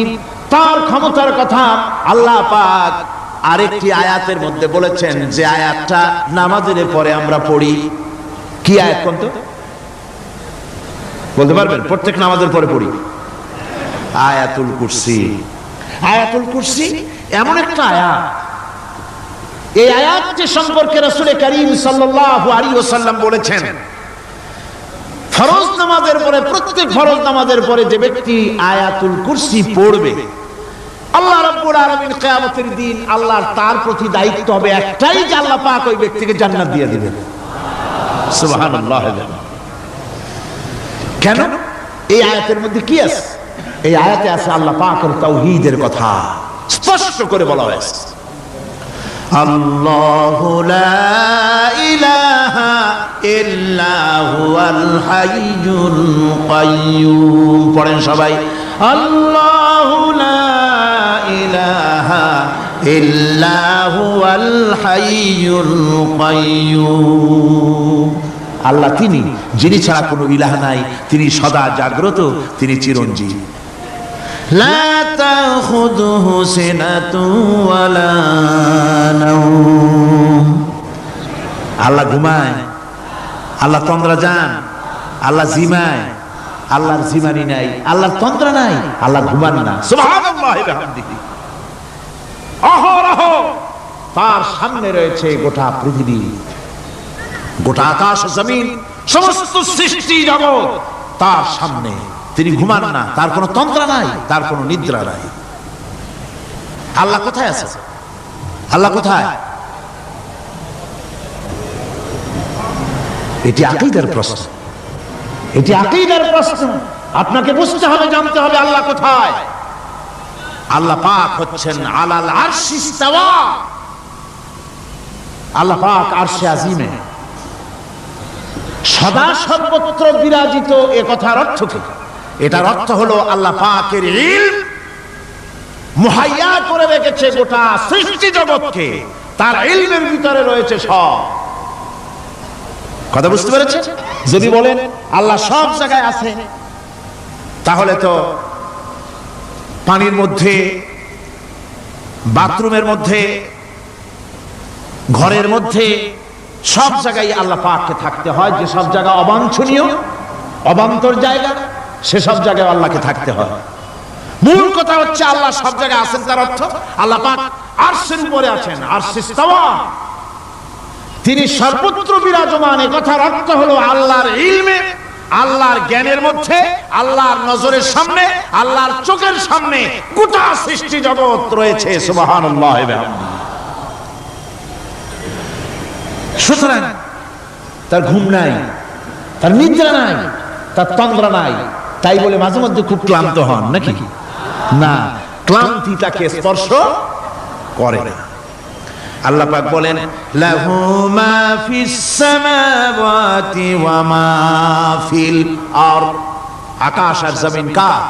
তার ক্ষমতার কথা আল্লাহ পাক আরেকটি আয়াতের মধ্যে বলেছেন, যে আয়াতটা নামাজের পরে আমরা পড়ি। কি আয়াত কোন তো বলতে পারবেন? প্রত্যেক নামাজের পরে পড়ি আয়াতুল কুরসি। আয়াতুল কুরসি এমন একটা আয়াত, এই আয়াতটি সম্পর্কে রাসূল করিম সাল্লাল্লাহু আলাইহি ওয়াসাল্লাম বলেছেন, ফরজ নামাজের পরে, প্রত্যেক ফরজ নামাজের পরে যে ব্যক্তি আয়াতুল কুরসি পড়বে, আল্লাহ রাব্বুল আলামিন কিয়ামতের দিন আল্লাহর তার প্রতি দায়িত্ব হবে একটাই, যে আল্লাহ পাক ওই ব্যক্তিকে জান্নাত দিয়ে দিবেন। সুবহানাল্লাহ। কেন? এই আয়াতের মধ্যে কি আছে? এই আয়াতে আছে আল্লাহ পাকের তাওহীদের কথা স্পষ্ট করে বলা হয়েছে। আল্লাহু লা ইলাহা ইল্লা হুয়াল হাইয়ুল কাইয়্যুম। পড়েন সবাই, আল্লাহু লা ইলাহা ইল্লা হুয়াল হাইয়ুল কাইয়্যুম। আল্লাহ তিনি, যিনি ছাড়া কোনো ইলাহ নাই, তিনি সদা জাগ্রত, তিনি চিরঞ্জীব। লা তাখুযুহু সিনাতুন ওয়ালা নাওম। আল্লাহ ঘুমায়, আল্লাহ তন্দ্রা যান, আল্লাহ জিমায়, আল্লাহর জিমানি নাই, আল্লাহর তন্দ্রা নাই, আল্লাহ ঘুমান না। সুবহানাল্লাহি ওয়া বিহামদিহি। অহরহ তার সামনে রয়েছে গোটা পৃথিবী, গোটা আকাশ জমিন, সমস্ত সৃষ্টি জগৎ তার সামনে। তিনি ঘুমান না, তার কোনো তন্দ্রা নাই, তার কোনো নিদ্রা নাই। আল্লাহ কোথায় আছে? আল্লাহ কোথায়? এটি আকীদার প্রশ্ন, এটি আকীদার প্রশ্ন। আপনাকে বুঝতে হবে, জানতে হবে আল্লাহ কোথায়। আল্লাহ পাক হচ্ছেন আলাল আরশি ইস্তাওয়া। আল্লাহ পাক আরশে আজিমে সদা সর্বত্র বিরাজিত। এ কথার অর্থ কি? এটার অর্থ হলো আল্লাহ পাকের ইলম মুহাইয়া করে রেখেছে গোটা সৃষ্টি জগৎকে, তার ইলমের ভিতরে রয়েছে সব। কথা বুঝতে পেরেছেন? যদি বলেন আল্লাহ সব জায়গায় আছে, তাহলে তো পানির মধ্যে, বাথরুমের মধ্যে, ঘরের মধ্যে, সব জায়গায় আল্লাহ পাককে থাকতে হয়। যে সব জায়গা অবাঞ্ছনীয়, অবান্তর জায়গা, সে সব জায়গায় আল্লাহকে থাকতে হয়। মূল কথা হচ্ছে আল্লাহ সব জায়গায় আছেন, তার অর্থ আল্লাহ পাক আরশের উপরে আছেন, আরশে ইস্তাওয়া, তিনি সর্বত্র বিরাজমান। এ কথার অর্থ হলো আল্লাহর ইলমে, আল্লাহর জ্ঞানের মধ্যে, আল্লাহর নজরের সামনে, আল্লাহর চোখের সামনে গোটা সৃষ্টি জগৎ রয়েছে। সুবহানাল্লাহ। সুতরাং তার ঘুম নাই, তার নিদ্রা নাই, তার তন্দ্রা নাই। তাই বলে মাঝে মধ্যে খুব ক্লান্ত হন নাকি? না, ক্লান্তি তাকে স্পর্শ করে না। আল্লাহ পাক বলেন, লাহু মা ফিস সামাওয়াতি ওয়া মা ফিল আরদ। আকাশ আর জমিন কার?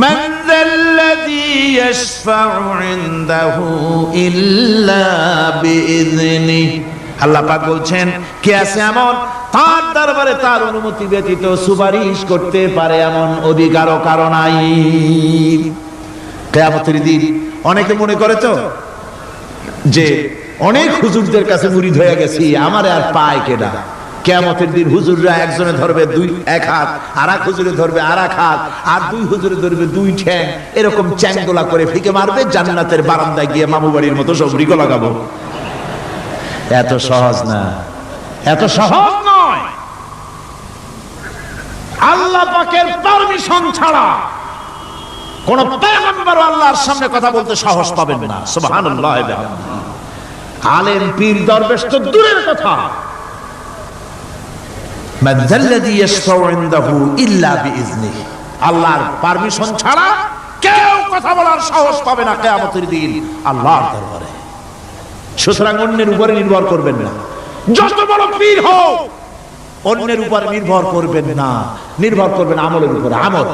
মান যাল্লাযী ইয়াশফাউ ইনদাহু ইল্লা বিইযনিহি। আল্লাহ পাক বলছেন, কে আছে এমন তার দরবারে তার অনুমতি ব্যতীত সুপারিশ করতে পারে এমন অধিকারও কারো নাই। কিয়ামতের দিন অনেকে মনে করে তো যে অনেক হুজুরদের কাছে মুরিদ হয়ে গেছি, আমারে আর পায় কেডা। কিয়ামতের দিন হুজুররা একজনে ধরবে এক হাত, আর এক হুজুরে ধরবে আর এক হাত, আর দুই হুজুরে ধরবে দুই ঠ্যাং, এরকম চ্যাংদোলা করে ফিকে মারবে, জান্নাতের বারান্দায় গিয়ে মামু বাড়ির মতো সব রিকো লাগাবো। এত সহজ না, এত সহজ নয়। আল্লাহ পাকের পারমিশন ছাড়া কোন পয়গম্বর আল্লাহর সামনে কথা বলতে সাহস পাবেন না। সুবহানাল্লাহ। আলেম পীর দরবেশ তো দূরের কথা, মান যাল্লাযী ইয়াশফাউ ইনদাহু ইল্লা বিইযনিহি। আল্লাহর পারমিশন ছাড়া কেউ কথা বলার সাহস পাবে না কিয়ামতের দিন আল্লাহর দরবারে। সুতরাং অন্যের উপরে নির্ভর করবেন না। যত বড় পীর হোক, অন্যের উপরে নির্ভর করবেন না, নির্ভর করবেন আমলের উপরে। আমল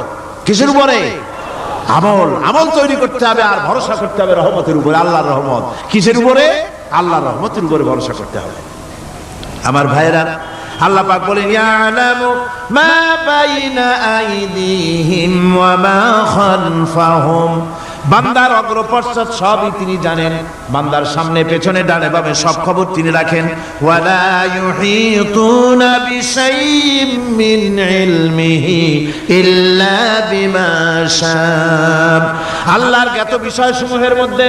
কিসের উপরে? আমল। আমল তৈরি করতে হবে আর ভরসা করতে হবে রহমতের উপরে, আল্লাহর রহমত। কিসের উপরে? আল্লাহর রহমতের উপরে ভরসা করতে হবে। আমার ভাইয়েরা, আল্লাহ পাক বলেন ইয়ালামু মা বাইনা আইদিহিম ওয়া মা খালফাহুম, বান্দার অগ্রপশ্চাৎ সবই তিনি জানেন, বান্দার সামনে পেছনে ডানে বামে সব খবর তিনি রাখেন। ওয়ালা ইউহিতুনা বিশাইইম মিন ইলমিহি ইল্লা বিমা শাআ, আল্লাহর জ্ঞাত বিষয়সমূহের মধ্যে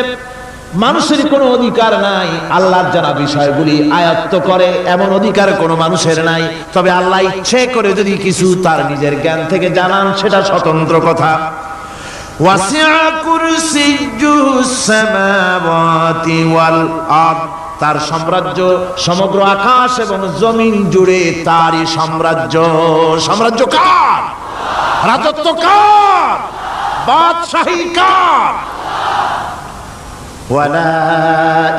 মানুষের কোনো অধিকার নাই আল্লাহর জানা বিষয়গুলি আয়ত্ত করে, এমন অধিকার কোনো মানুষের নাই। তবে আল্লাহ ইচ্ছে করে যদি কিছু তার নিজের জ্ঞান থেকে জানান সেটা স্বতন্ত্র কথা। ওয়াসিআ কুরসিয়্যুস সামাওয়াতি ওয়াল আরদ, তার সাম্রাজ্য সমগ্র আকাশ এবং জমিন জুড়ে তারই সাম্রাজ্য। সাম্রাজ্য কার? রাজত্ব কার? বাদশাহী কার? ওয়ালা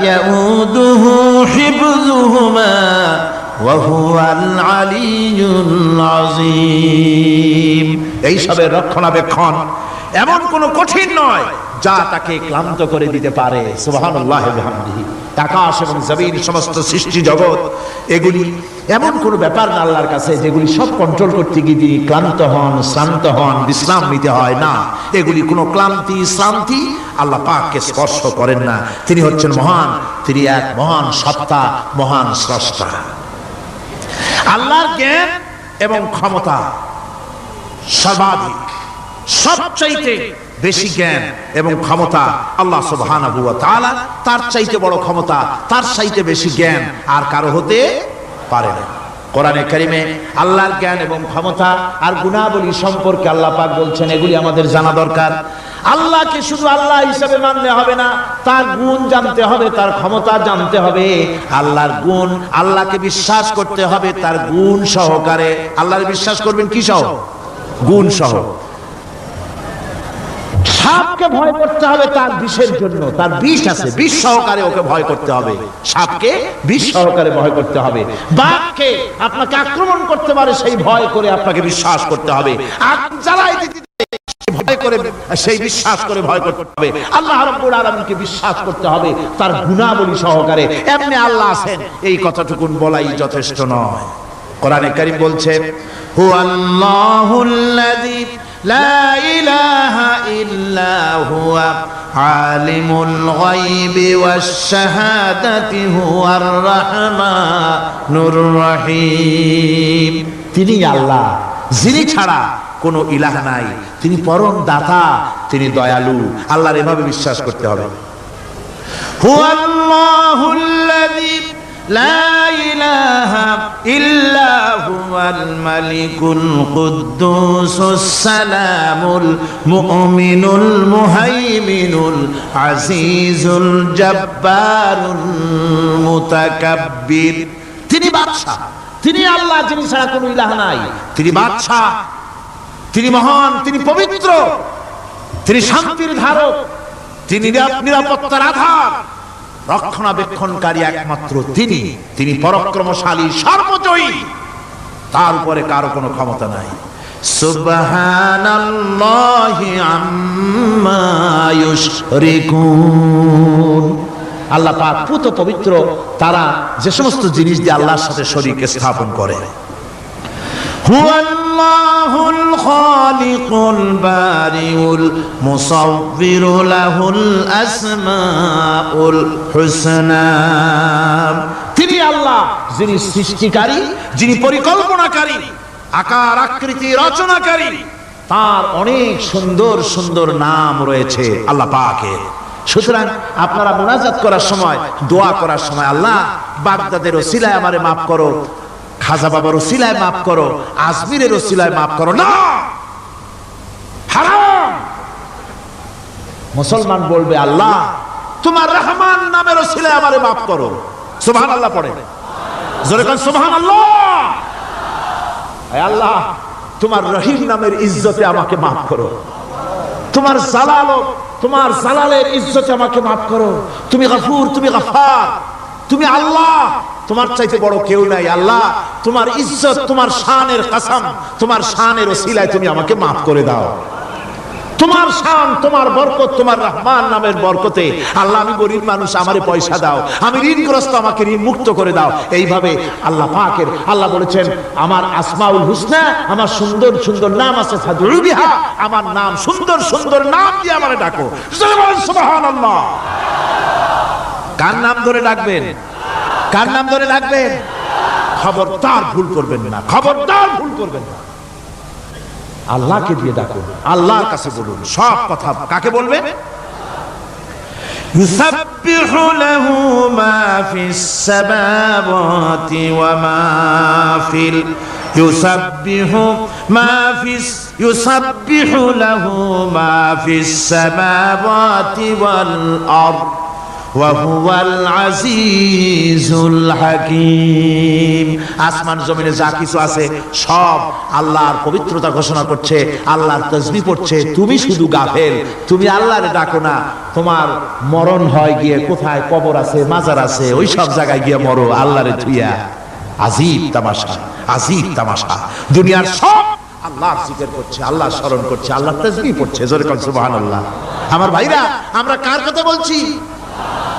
ইয়াউদুহু হিফযুহুমা ওয়া হুয়াল আলিয়্যুল আযীম, এই সবের রক্ষণাবেক্ষণ এমন কোন কঠিন নয় যা তাকে ক্লান্ত করে দিতে পারে। সুবহানাল্লাহি ওয়া বিহামদিহি, আকাশ এবং জমিন সমস্ত সৃষ্টি জগৎ এগুলি এমন কোন ব্যাপার না আল্লাহর কাছে যেগুলি সব কন্ট্রোল করতে গিয়ে তিনি ক্লান্ত হন, শ্রান্ত হন, বিশ্রাম নিতে হয় না। এগুলি কোনো ক্লান্তি শ্রান্তি আল্লাহ পাককে স্পর্শ করেন না। তিনি হচ্ছেন মহান, তিনি এক মহান সত্তা, মহান স্রষ্টা। আল্লাহর জ্ঞান এবং ক্ষমতা সর্বাধিক, সবচাইতে বেশি জ্ঞান এবং ক্ষমতা আল্লাহ সুবহানাহু ওয়া তাআলা, তার চাইতে বড় ক্ষমতা, তার চাইতে বেশি জ্ঞান আর কারো হতে পারে না। কোরআনে কারিমে আল্লাহর জ্ঞান এবং ক্ষমতা আর গুণাবলী সম্পর্কে আল্লাহ পাক বলছেন এগুলি আমাদের জানা দরকার। আল্লাহকে শুধু আল্লাহ হিসেবে মানলে হবে না, তার গুণ জানতে হবে, তার ক্ষমতা জানতে হবে। আল্লাহর গুণ, আল্লাহকে বিশ্বাস করতে হবে তার গুণ সহকারে। আল্লাহর বিশ্বাস করবেন কি সহ? গুণ সহ। সাপকে ভয় করতে হবে তার বিষের জন্য, তার বিষ আছে, বিষ সহকারে ওকে ভয় করতে হবে। সাপকে বিষ সহকারে ভয় করতে হবে। বাঘকে আপনাকে আক্রমণ করতে পারে সেই ভয় করে আপনাকে বিশ্বাস করতে হবে। আগুন জ্বালাই দিতে ভয় করে, সেই বিশ্বাস করে ভয় করতে হবে। আল্লাহ রাব্বুল আলামিনকে বিশ্বাস করতে হবে তার গুণাবলী সহকারে। এমনি আল্লাহ আছেন এই কথাটুকুন বলাই যথেষ্ট নয়। কোরআনে কারীম বলছে হুয়াল্লাহুল্লাযী লা ইলাহা ইল্লা হুয়া আলিমুল গায়বি ওয়াশ শাহাদাতি হুয়ার রাহমানুর রহিম, তিনি আল্লাহ যিনি ছাড়া কোনো ইলাহ নাই, তিনি পরম দাতা, তিনি দয়ালু। আল্লাহর এভাবে বিশ্বাস করতে হবে। হুয়াল্লাহুল্লাযী লা ইলাহা ইল্লা হুয়াল মালিকুল কুদ্দুসুস সালামুল মুমিনুল মুহাইমিনুল আজিজুল জব্বারুল মুতাকাব্বির, তিনি বাদশা, তিনি আল্লাহ যিনি ছাড়া কোনো ইলাহ নাই। তিনি বাদশা, তিনি মহান, তিনি পবিত্র, তিনি শান্তির ধারক, তিনি নিরাপত্তার আধার, রক্ষণাবেক্ষণকারী একমাত্র তিনি। তিনি পরাক্রমশালী, সর্বজয়ী, তার উপরে কারো কোনো ক্ষমতা নাই। সুবহানাল্লাহি আম্মা ইউশরিকুন, আল্লাহ পাক পুত পবিত্র তারা যে সমস্ত জিনিস দিয়ে আল্লাহর সাথে শরীক স্থাপন করে। হুয়াল্লাহুল খালিকুল বারিউল মুসাউবিরু লাহুল আসমাউল হুসনা, তিনি আল্লাহ যিনি সৃষ্টিকারী, যিনি পরিকল্পনাকারী, আকার আকৃতি রচনাকারী, তার অনেক সুন্দর সুন্দর নাম রয়েছে আল্লাহ পাকের। সুতরাং আপনারা মুনাজাত করার সময়, দোয়া করার সময় আল্লাহ বাগদাদের ওসিলায় আমারে মাফ করো, খাজা বাবার ওসিলায় মাফ করো, আজমিরের ওসিলায় মাফ করো না, হারাম। মুসলমান বলবে আল্লাহ তোমার রহমান নামের ওসিলায় আমারে মাফ করো। সুবহানাল্লাহ পড়ে, জোরে কোন সুবহানাল্লাহ। হে আল্লাহ তোমার রহিম নামের ইজ্জতে আমাকে মাফ করো, তোমার জালালত, তোমার জালালের ইজ্জতে আমাকে মাফ করো। তুমি গফুর, তুমি গফফার, তুমি আল্লাহ, তোমার চাইতে বড় কেউ নাই। আল্লাহ তোমার ইজ্জত, তোমার শানের কসম, তোমার শানের ওসিলায় তুমি আমাকে মাফ করে দাও। তোমার শান, তোমার বরকত, তোমার রহমান নামের বরকতে আল্লাহ আমি গরিব মানুষ, আমারে পয়সা দাও, আমি ঋণগ্রস্ত, আমাকে ঋণ মুক্ত করে দাও। এইভাবে আল্লাহ পাকের, আল্লাহ বলেছেন আমার আসমাউল হুসনা, আমার সুন্দর সুন্দর নাম আছে, ফাদউ বিহা, আমার নাম সুন্দর সুন্দর নাম দিয়ে আমারে ডাকো। সুবহানাল্লাহ। কার নাম ধরে ডাকবেন? কার নাম ধরে ডাকবেন? খবরদার ভুল করবেন না, খবরদার ভুল করবেন না। আল্লাহকে দিয়ে ডাকুন, আল্লাহর কাছে বলুন সব কথা। কাকে বলবেন? ইউসাব্বিহু লাহু মা ফিস সামাওয়াতি ওয়া মা ফিল ইউসাব্বিহু লাহু মা ফিস সামাওয়াতি ওয়াল আরদ ওয়া হুয়াল আজিজুল হাকীম। আসমান জমিনে যা কিছু আছে সব আল্লাহর পবিত্রতা ঘোষণা করছে, আল্লাহর তাসবিহ পড়ছে। তুমি শুধু গাফেল, তুমি আল্লাহরে ডাকো না। তোমার মরণ হয় গিয়ে কোথায় কবর আছে, মাজার আছে, ওই সব জায়গায় গিয়ে মরো আল্লাহরে ধুইয়া। আজীব তামাশা, আজীব তামাশা। দুনিয়ার সব আল্লাহর জিকির করছে, আল্লাহর স্মরণ করছে, আল্লাহর তাসবিহ পড়ছে। জোরে কোন সুবহানাল্লাহ। আমার ভাইরা, আমরা কার কথা বলছি?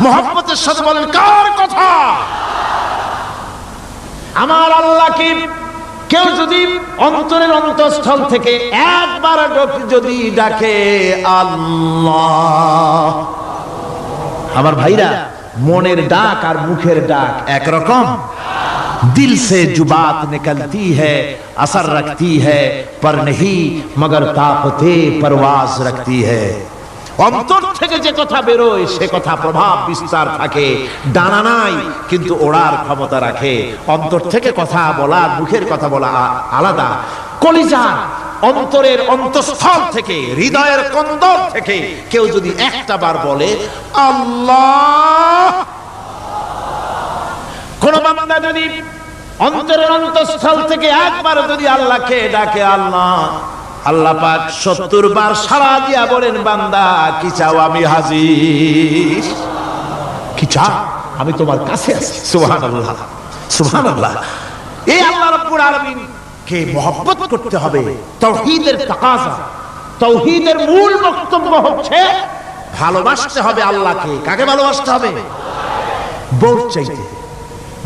মুহাম্মদের সাথে বলেন কার কথা? আমার আল্লাহকে কেউ যদি অন্তরের অন্তঃস্থল থেকে একবার যদি ডাকে আল্লাহ, আমার ভাইরা, মনের ডাক আর মুখের ডাক একরকম। दिल से जो बात निकलती है असर रखती है पर नहीं मगर ताकते परवाज रखती है। অন্তর থেকে যে কথা বেরোয় সে কথা প্রভাব বিস্তার থাকে, ডানা নাই কিন্তু ওড়ার ক্ষমতা রাখে। অন্তর থেকে কথা বলা, মুখের কথা বলা আলাদা। কলিজা, অন্তরের অন্তঃস্থল থেকে, হৃদয়ের কন্দর থেকে কেউ যদি একটা বার বলে আল্লাহ, কোন বান্দা যদি অন্তরের অন্তঃস্থল থেকে একবার যদি আল্লাহকে ডাকে আল্লাহ, আল্লাহ পাক 70 বার সাড়া দিয়া বলেন বান্দা কি চাও, আমি হাজির। কি চাও? আমি তোমার কাছে আছি। সুবহানাল্লাহ, সুবহানাল্লাহ। এই আল্লাহ রাব্বুল আলামিন কে মহব্বত করতে হবে। তাওহীদের তাকাজা, তাওহীদের মূল বক্তব্য হচ্ছে ভালোবাসতে হবে আল্লাহকে। কাকে ভালোবাসতে হবে? বউর চাইতে,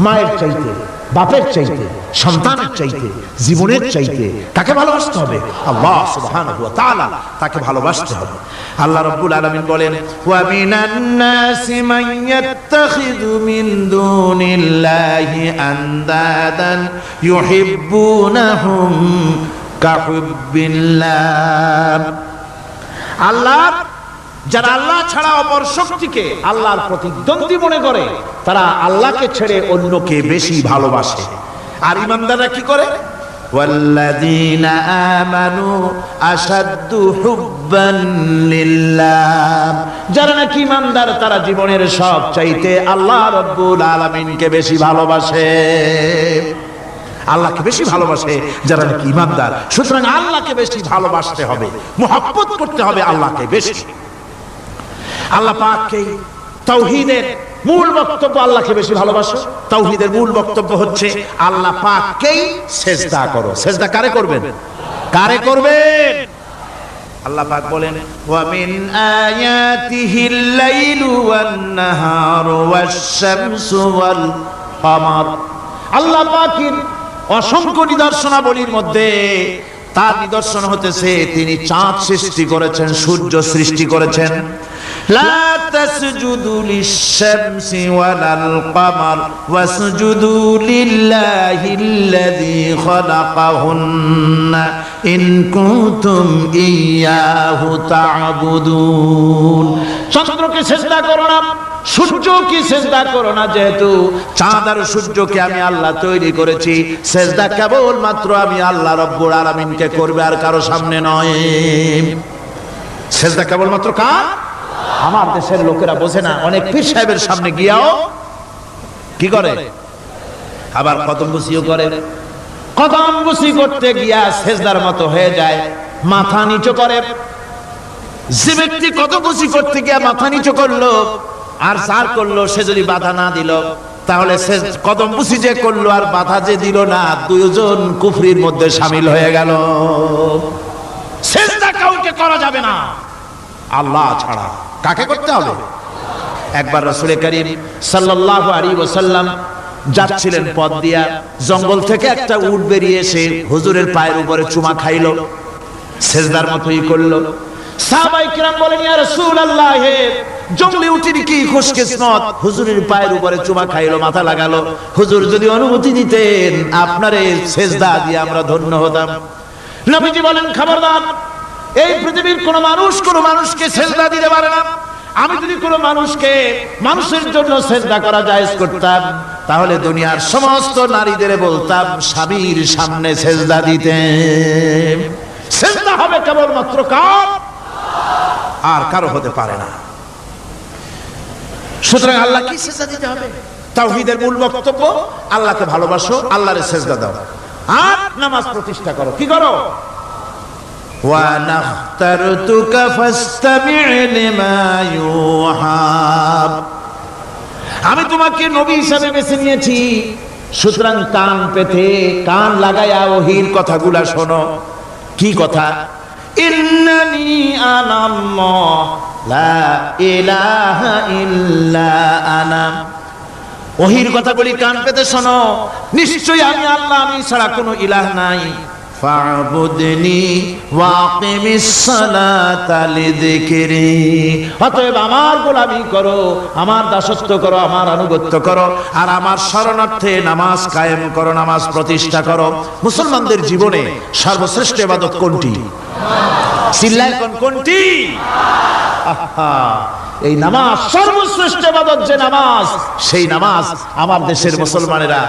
মায়ের চাইতে, বাপের চাইতে, সন্তানের চাইতে, জীবনের চাইতে কাকে ভালোবাসতে হবে? আল্লাহ সুবহানাহু ওয়া তাআলা, তাকে ভালোবাসতে হবে। আল্লাহ রাব্বুল আলামিন বলেন ওয়া মিনান নাসি মান ইয়াত্তাখিযু মিন দুনিল্লাহি আনদাদান ইউহিব্বুনাহুম কাহুব্বিল্লাহ। আল্লাহ, যারা আল্লাহ ছাড়া অপর শক্তিকে আল্লাহর প্রতিদ্বন্দ্বী মনে করে তারা আল্লাহকে ছেড়ে অন্যকে বেশি ভালোবাসে। আর ঈমানদাররা কি করে? ওয়াল্লাযীনা আমানু আশাদ্দু হুব্বান লিল্লাহ। যারা নাকি ঈমানদার তারা জীবনের সব চাইতে আল্লাহ রাব্বুল আলামিনকে বেশি ভালোবাসে। আল্লাহকে বেশি ভালোবাসে যারা নাকি ঈমানদার। সুতরাং আল্লাহকে বেশি ভালোবাসতে হবে, মুহাব্বত করতে হবে আল্লাহকে বেশি। আল্লাহ পাককে তাওহীদের মূল বক্তব্য, আল্লাহকে বেশি ভালোবাসো। তাওহীদের মূল বক্তব্য হচ্ছে আল্লাহ পাককেই সিজদা করো। সিজদা কারে করবেন? কারে করবেন? আল্লাহ পাক বলেন ওয়া মিন আয়াতিহিল লাইলু ওয়ান নাহারু ওয়াশ-শামসু ওয়াল কমার। আল্লাহ পাকের অসংখ্য নিদর্শনাবলীর মধ্যে তার নিদর্শন হতেছে তিনি চাঁদ সৃষ্টি করেছেন, সূর্য সৃষ্টি করেছেন। লা তাসজুদু লিশ-শামসি ওয়ালাল কমার ওয়াসজুদু লিল্লাহিল্লাযী খালাকাহুন্না ইন কুনতুম ইয়্যাহু তা'বুদুন। চন্দ্রকে সিজদা করো না, সূর্যকে সিজদা করো না, যেহেতু চাঁদ আর সূর্যকে আমি আল্লাহ তৈরি করেছি। সিজদা কেবল মাত্র আমি আল্লাহ রাব্বুল আলামিনকে করবে, আর কারো সামনে নয়। সিজদা কেবল মাত্র কার? আমার দেশের লোকেরা বোঝে না, অনেক পীর সাহেবের সামনে গিয়াও কি করে? আবার কদম বুসিও করে। কদম বুসি করতে গিয়া সিজদার মতো হয়ে যায়, মাথা নিচু করে। যে ব্যক্তি কদম বুসি করতে গিয়া মাথা নিচু করলো আর সার করলো, সে যদি বাধা না দিল তাহলে সে কদম বুসি যে করলো আর বাধা যে দিল না, দুইজন কুফরির মধ্যে শামিল হয়ে গেল। সিজদা কাউকে কাউকে করা যাবে না আল্লাহ ছাড়া। কাকে করতে হবে? একবার রাসূল করিম সাল্লাল্লাহু আলাইহি ওয়াসাল্লাম যাচ্ছিলেন পথ দিয়া, জঙ্গল থেকে একটা উট বেরিয়ে এসে হুজুরের পায়ের উপরে চুমা খাইলো, সেজদার মতোই করলো। সাহাবায়ে কিরাম বলেন, ইয়া রাসূলুল্লাহ, জঙ্গলি উটের কি খুশকিসমত, হুজুরের পায়ের উপরে চুমা খাইলো, মাথা লাগালো। হুজুর যদি অনুমতি দিতেন আপনারে সেজদা দিয়ে আমরা ধন্য হতাম। নবীজি বলেন, খবরদার, এই পৃথিবীর কোন মানুষ কোন মানুষকে সেজদা দিতে পারে না। আমি যদি কোন মানুষকে মানুষের জন্য সেজদা করা জায়েজ করতাম, তাহলে দুনিয়ার সমস্ত নারীদের বলতাম স্বামীর সামনে সেজদা দিতে। সেজদা হবে কেবলমাত্র কার? আর কারো হতে পারে না। সুতরাং আল্লাহ কি সেজদা দিতে হবে? তাওহীদের মূল বক্তব্য, আল্লাহকে ভালোবাসো, আল্লাহরে সেজদা দাও, আর নামাজ প্রতিষ্ঠা করো। কি করো? وَنَخْتَرْتُكَ فَاسْتَمِعْ لِمَا يُوحَى, আমি তোমাকে নবী হিসেবে বেছে নিয়েছি, সুতরাং কান পেতে কান লাগায়া ওহীর কথাগুলা শোনো। কি কথা? ইন্নানি আনাল্লাহ লা ইলাহা ইল্লা আনা, ওহীর কথাগুলি কান পেতে শোনো, নিশ্চয়ই আমি আল্লাহ, আমি ছাড়া কোনো ইলাহ নাই। ফা'বুদনি ওয়াকিমিস সালাতা লিযিকরি, অতএব আমার গোলামি করো, আমার দাসত্ব করো, আমার আনুগত্য করো, আর আমার শরণার্থে নামাজ কায়েম করো, নামাজ প্রতিষ্ঠা করো। মুসলমানদের জীবনে সর্বশ্রেষ্ঠ ইবাদত কোনটি? চিল্লায় কোনটি? এই নামাজ সর্বশ্রেষ্ঠ ইবাদত। যে নামাজ, সেই নামাজ আমার দেশের মুসলমানেরা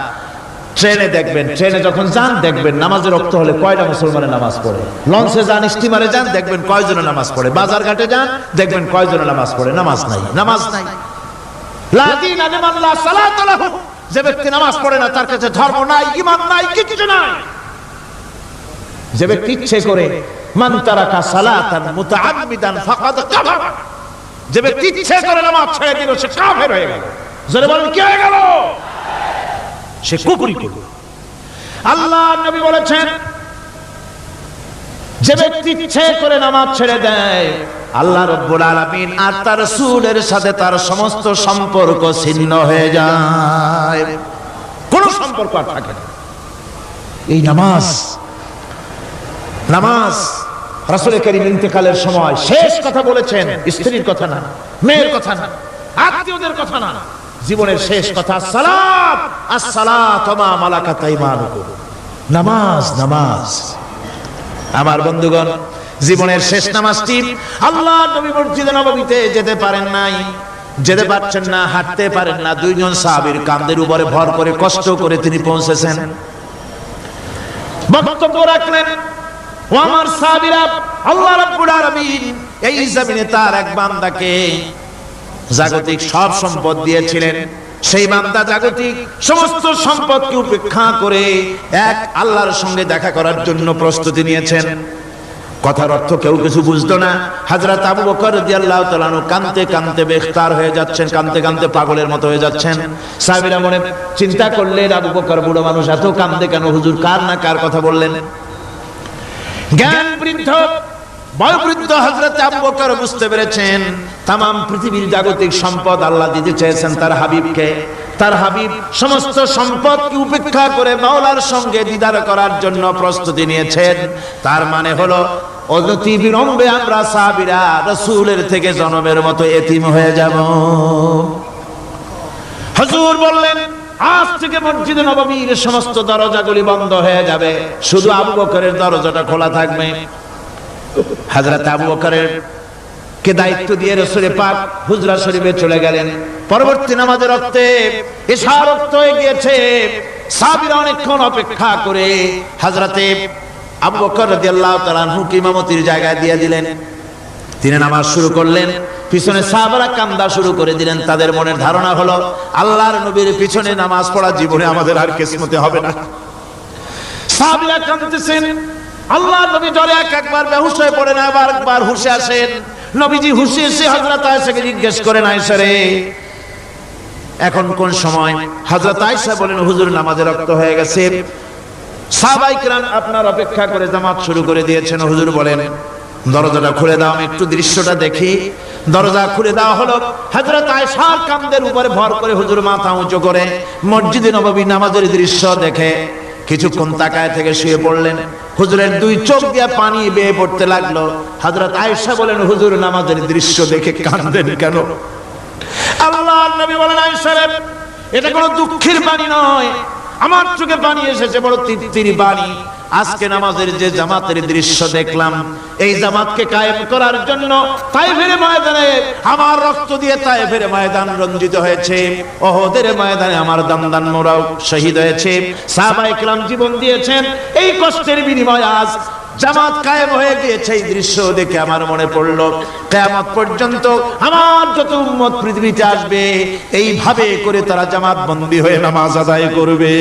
ট্রেনে দেখবেন, ট্রেনে যখন যান দেখবেন নামাজের ওয়াক্ত হলে কয়টা মুসলমানের নামাজ পড়ে। লঞ্চে যান, স্টিমারে যান, দেখবেন কয়জনের নামাজ পড়ে। বাজার ঘাটে যান, দেখবেন কয়জনের নামাজ পড়ে। নামাজ নাই, নামাজ নাই। লা দীনা লিমান লা সালাতা লাহু, যে ব্যক্তি নামাজ পড়ে না তার কাছে ধর্ম নাই, ঈমান নাই, কিছু নাই। যে ব্যক্তি ইচ্ছে করে, মান তারাকা সালাতান মুতাআম্মিদান ফাকাদ কাফার, যে ব্যক্তি ইচ্ছে করে নামাজ ছেড়ে দিল সে কাফের হয়ে গেল। জোরে বলেন, কি হয়ে গেল? সে কুফরি করল। আল্লাহ নবী বলেছেন, যে ব্যক্তি ইচ্ছে করে নামাজ ছেড়ে দেয়, আল্লাহ রাব্বুল আলামিন আর তার রাসূলের সাথে তার সমস্ত সম্পর্ক ছিন্ন হয়ে যায়, কোনো সম্পর্ক আর থাকে না। এই নামাজ, নামাজ রাসূল করিম ইন্তেকালের সময় শেষ কথা বলেছেন, স্ত্রীর কথা না, মেয়ের কথা না, আত্মীয়দের কথা না, জীবনের শেষ কথা, সালাত আসসালাত ওয়া মা মালাকাত আইমানুকুম, নামাজ, নামাজ। আমার বন্ধুগণ, জীবনের শেষ নামাজটি আল্লাহ নবী মসজিদে নববীতে যেতে পারেন নাই, যেতে পারছেন না, হাঁটতে পারেন না। দুইজন সাহাবীর কাঁধের উপরে ভর করে কষ্ট করে তিনি পৌঁছেছেন, বক্তব্য রাখলেন। ও আমার সাহাবীরা, আল্লাহ রাব্বুল আলামিন এই জমিনে তার এক বান্দাকে জাগতিক সব সম্পদ দিয়েছিলেন। সেই বান্দা জাগতিক সমস্ত সম্পদকে উপেক্ষা করে এক আল্লাহর সঙ্গে দেখা করার জন্য প্রস্তুতি নিয়েছেন। কথার অর্থ কেউ কিছু বুঝতো না। হযরত আবু বকর রাদিয়াল্লাহু তাআলা আনহু কাঁদতে কাঁদতে বেখতার হয়ে যাচ্ছেন, কাঁদতে কাঁদতে পাগলের মতো হয়ে যাচ্ছেন। সাহাবীরা মনে চিন্তা করলেন, আবু বকর বুড়ো মানুষ, এত কাঁদতে কেন? হুজুর কার না কার কথা বললেন? জ্ঞান বৃদ্ধ, বয়োবৃদ্ধ হযরত আবু বকর বুঝতে পেরেছেন তামাম পৃথিবীর জাগতিক সম্পদ আল্লাহ দিতে চেয়েছেন তার হাবিবকে। তার হাবিব সমস্ত সম্পদকে উপেক্ষা করে মাওলার সঙ্গে দিদার করার জন্য প্রস্তুতি নিয়েছেন। তার মানে হলো অতি বিলম্বে আমরা সাহাবীরা রাসূলের থেকে জনমের মতো এতিম হয়ে যাব। হুজুর বললেন, আজ থেকে মসজিদে নববীর সমস্ত দরজাগুলি বন্ধ হয়ে যাবে, শুধু আবু বকরের দরজাটা খোলা থাকবে। হযরত আবু বকরের কে দায়িত্ব দিয়ে রাসূল পাক হুজরা শরীফে চলে গেলেন। পরবর্তী নামাজের ওয়াক্তে এশা ওয়াক্ত হয়ে গিয়েছে। সাহাবীরা অনেকক্ষণ অপেক্ষা করে হযরতে আবু বকর রাদিয়াল্লাহু তাআলা আনহুকে ইমামতির জায়গায় দিয়ে দিলেন। তিনি নামাজ শুরু করলেন, পিছনে সাহাবারা কান্দা শুরু করে দিলেন। তাদের মনের ধারণা হলো আল্লাহর নবীর পিছনে নামাজ পড়া জীবনে আমাদের আর কিসমতে হবে না। সাহাবীরা কাঁদতেছেন। আল্লাহর নবী জ্বরে একবার বেহুশ হয়ে পড়েন, আবার একবার হুঁশে আসেন। নবীজি হুঁশে এসে হযরত আয়েশাকে জিজ্ঞেস করেন, আয়েশা রে, এখন কোন সময়? হযরত আয়েশা বলেন, হুজুর নামাজের ওয়াক্ত হয়ে গেছে, সাহাবায়ে কিরাম আপনার অপেক্ষা করে জামাত শুরু করে দিয়েছেন। হুজুর বলেন, দরজাটা খুলে দাও, আমি একটু দৃশ্যটা দেখি। দরজা খুলে দেওয়া হলো। হযরত আয়েশার কাঁধের উপরে ভর করে হুজুর মাথা উঁচু করে মসজিদে নববী নামাজের দৃশ্য দেখে কিছুক্ষণ তাকায় থেকে শুয়ে পড়লেন। হুজুরের দুই চোখ দিয়ে পানি বেয়ে পড়তে লাগলো। হযরত আয়েশা বলেন, হুজুর নামাজের দৃশ্য দেখে কাঁদেন কেন? আল্লাহর নবী বলেন, আয়েশা রে, এটা কোনো দুঃখের বাণী নয়, আমার চোখে পানি এসেছে বড় তৃপ্তির বাণী। আজকে নামাজের যে জামাতের দৃশ্য দেখলাম, এই জামাতকে কায়েম করার জন্য তায়েফের ময়দানে আমার রক্ত দিয়ে তায়েফের ময়দান রঞ্জিত হয়েছে, ওহদের ময়দানে আমার দামদান মোরাও শহীদ হয়েছে, সাহাবায়ে কেরাম জীবন দিয়েছেন। এই কষ্টের বিনিময়ে আজ জামাত কায়েম হয়ে গিয়েছে। এই দৃশ্য দেখে আমার মনে পড়লো, কিয়ামত পর্যন্ত আমার যত উম্মত পৃথিবীতে আসবে, এইভাবে করে তারা জামাত বন্দী হয়ে নামাজ আদায় করবে।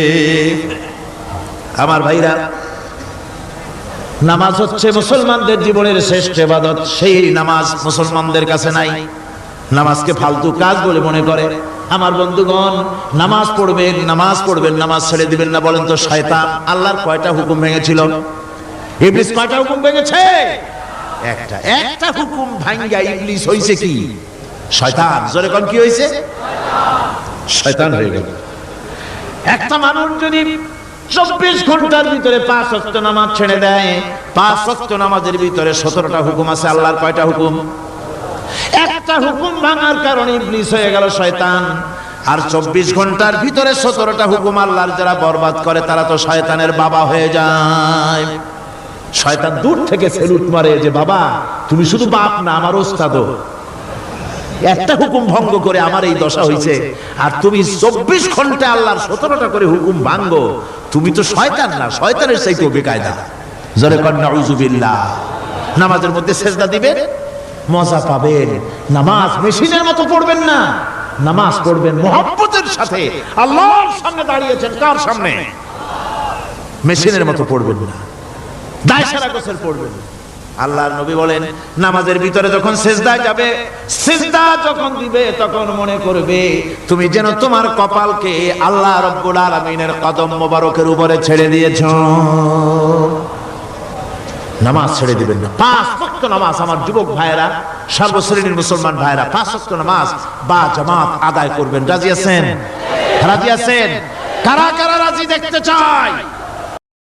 আমার ভাইরা, নামাজ হচ্ছে মুসলমানদের জীবনের শ্রেষ্ঠ ইবাদত। সেই নামাজ মুসলমানদের কাছে নাই। নামাজকে ফালতু কাজ বলে মনে করে। আমার বন্ধুগণ, নামাজ পড়বেন, নামাজ পড়বেন, নামাজ ছেড়ে দিবেন না। বলেন তো, শয়তান আল্লাহর কয়টা হুকুম ভেঙেছিল? ইবলিস কয়টা হুকুম ভেঙেছে? একটা হুকুম ভাঙ্গা ইবলিস হইছে কি? শয়তান। জোরে কোন কি হইছে? শয়তান হয়ে গেল। একটা মানুষ যদি 24 ঘন্টার ভিতরে 5 ওয়াক্ত নামাজ ছেড়ে দেয়, 5 ওয়াক্ত নামাজের ভিতরে 17টা হুকুম আছে। আল্লাহর কয়টা হুকুম? একটা হুকুম ভাঙার কারণে ইবলিস হয়ে গেল শয়তান। আর 24 ঘন্টার ভিতরে 17টা হুকুম আল্লাহর যারা বরবাদ করে, তারা তো শয়তানের বাবা হয়ে যায়। শয়তান দূর থেকে সেলুট মারে যে, বাবা তুমি শুধু বাপ না, আমার ওস্তাদও। একটা হুকুম ভঙ্গ করে আমার এই দশা হইছে, আর তুমি 24 ঘন্টা আল্লাহর 17টা করে হুকুম ভাঙ্গো। তুমি তো শয়তান না, শয়তানের চাইতেও বেকায়দা। জোরে কর নাউযুবিল্লাহ। নামাজের মধ্যে সেজদা দিবেন, মজা পাবেন। নামাজ মেশিনের মতো পড়বেন না, নামাজ পড়বেন মুহাব্বতের সাথে। আল্লাহর সামনে দাঁড়িয়েছেন, কার সামনে? মেশিনের মতো পড়বেন না, দায় সারা গোছের পড়বেন। আল্লাহর নবী বলেন, নামাজের ভিতরে যখন সিজদায় যাবে, সিজদা যখন দিবে, তখন মনে করবে তুমি যেন তোমার কপালকে আল্লাহ রাব্বুল আলামিনের কদম মোবারকের উপরে ছেড়ে দিয়েছো। নামাজ ছেড়ে দিবেন না। 5 ওয়াক্ত নামাজ আমার যুবক ভাইয়েরা, সর্বশ্রেণীর মুসলমান ভাইয়েরা 5 ওয়াক্ত নামাজ বা জামাত আদায় করবেন। রাজি আছেন? রাজি আছেন? কারা কারা রাজি দেখতে চায়?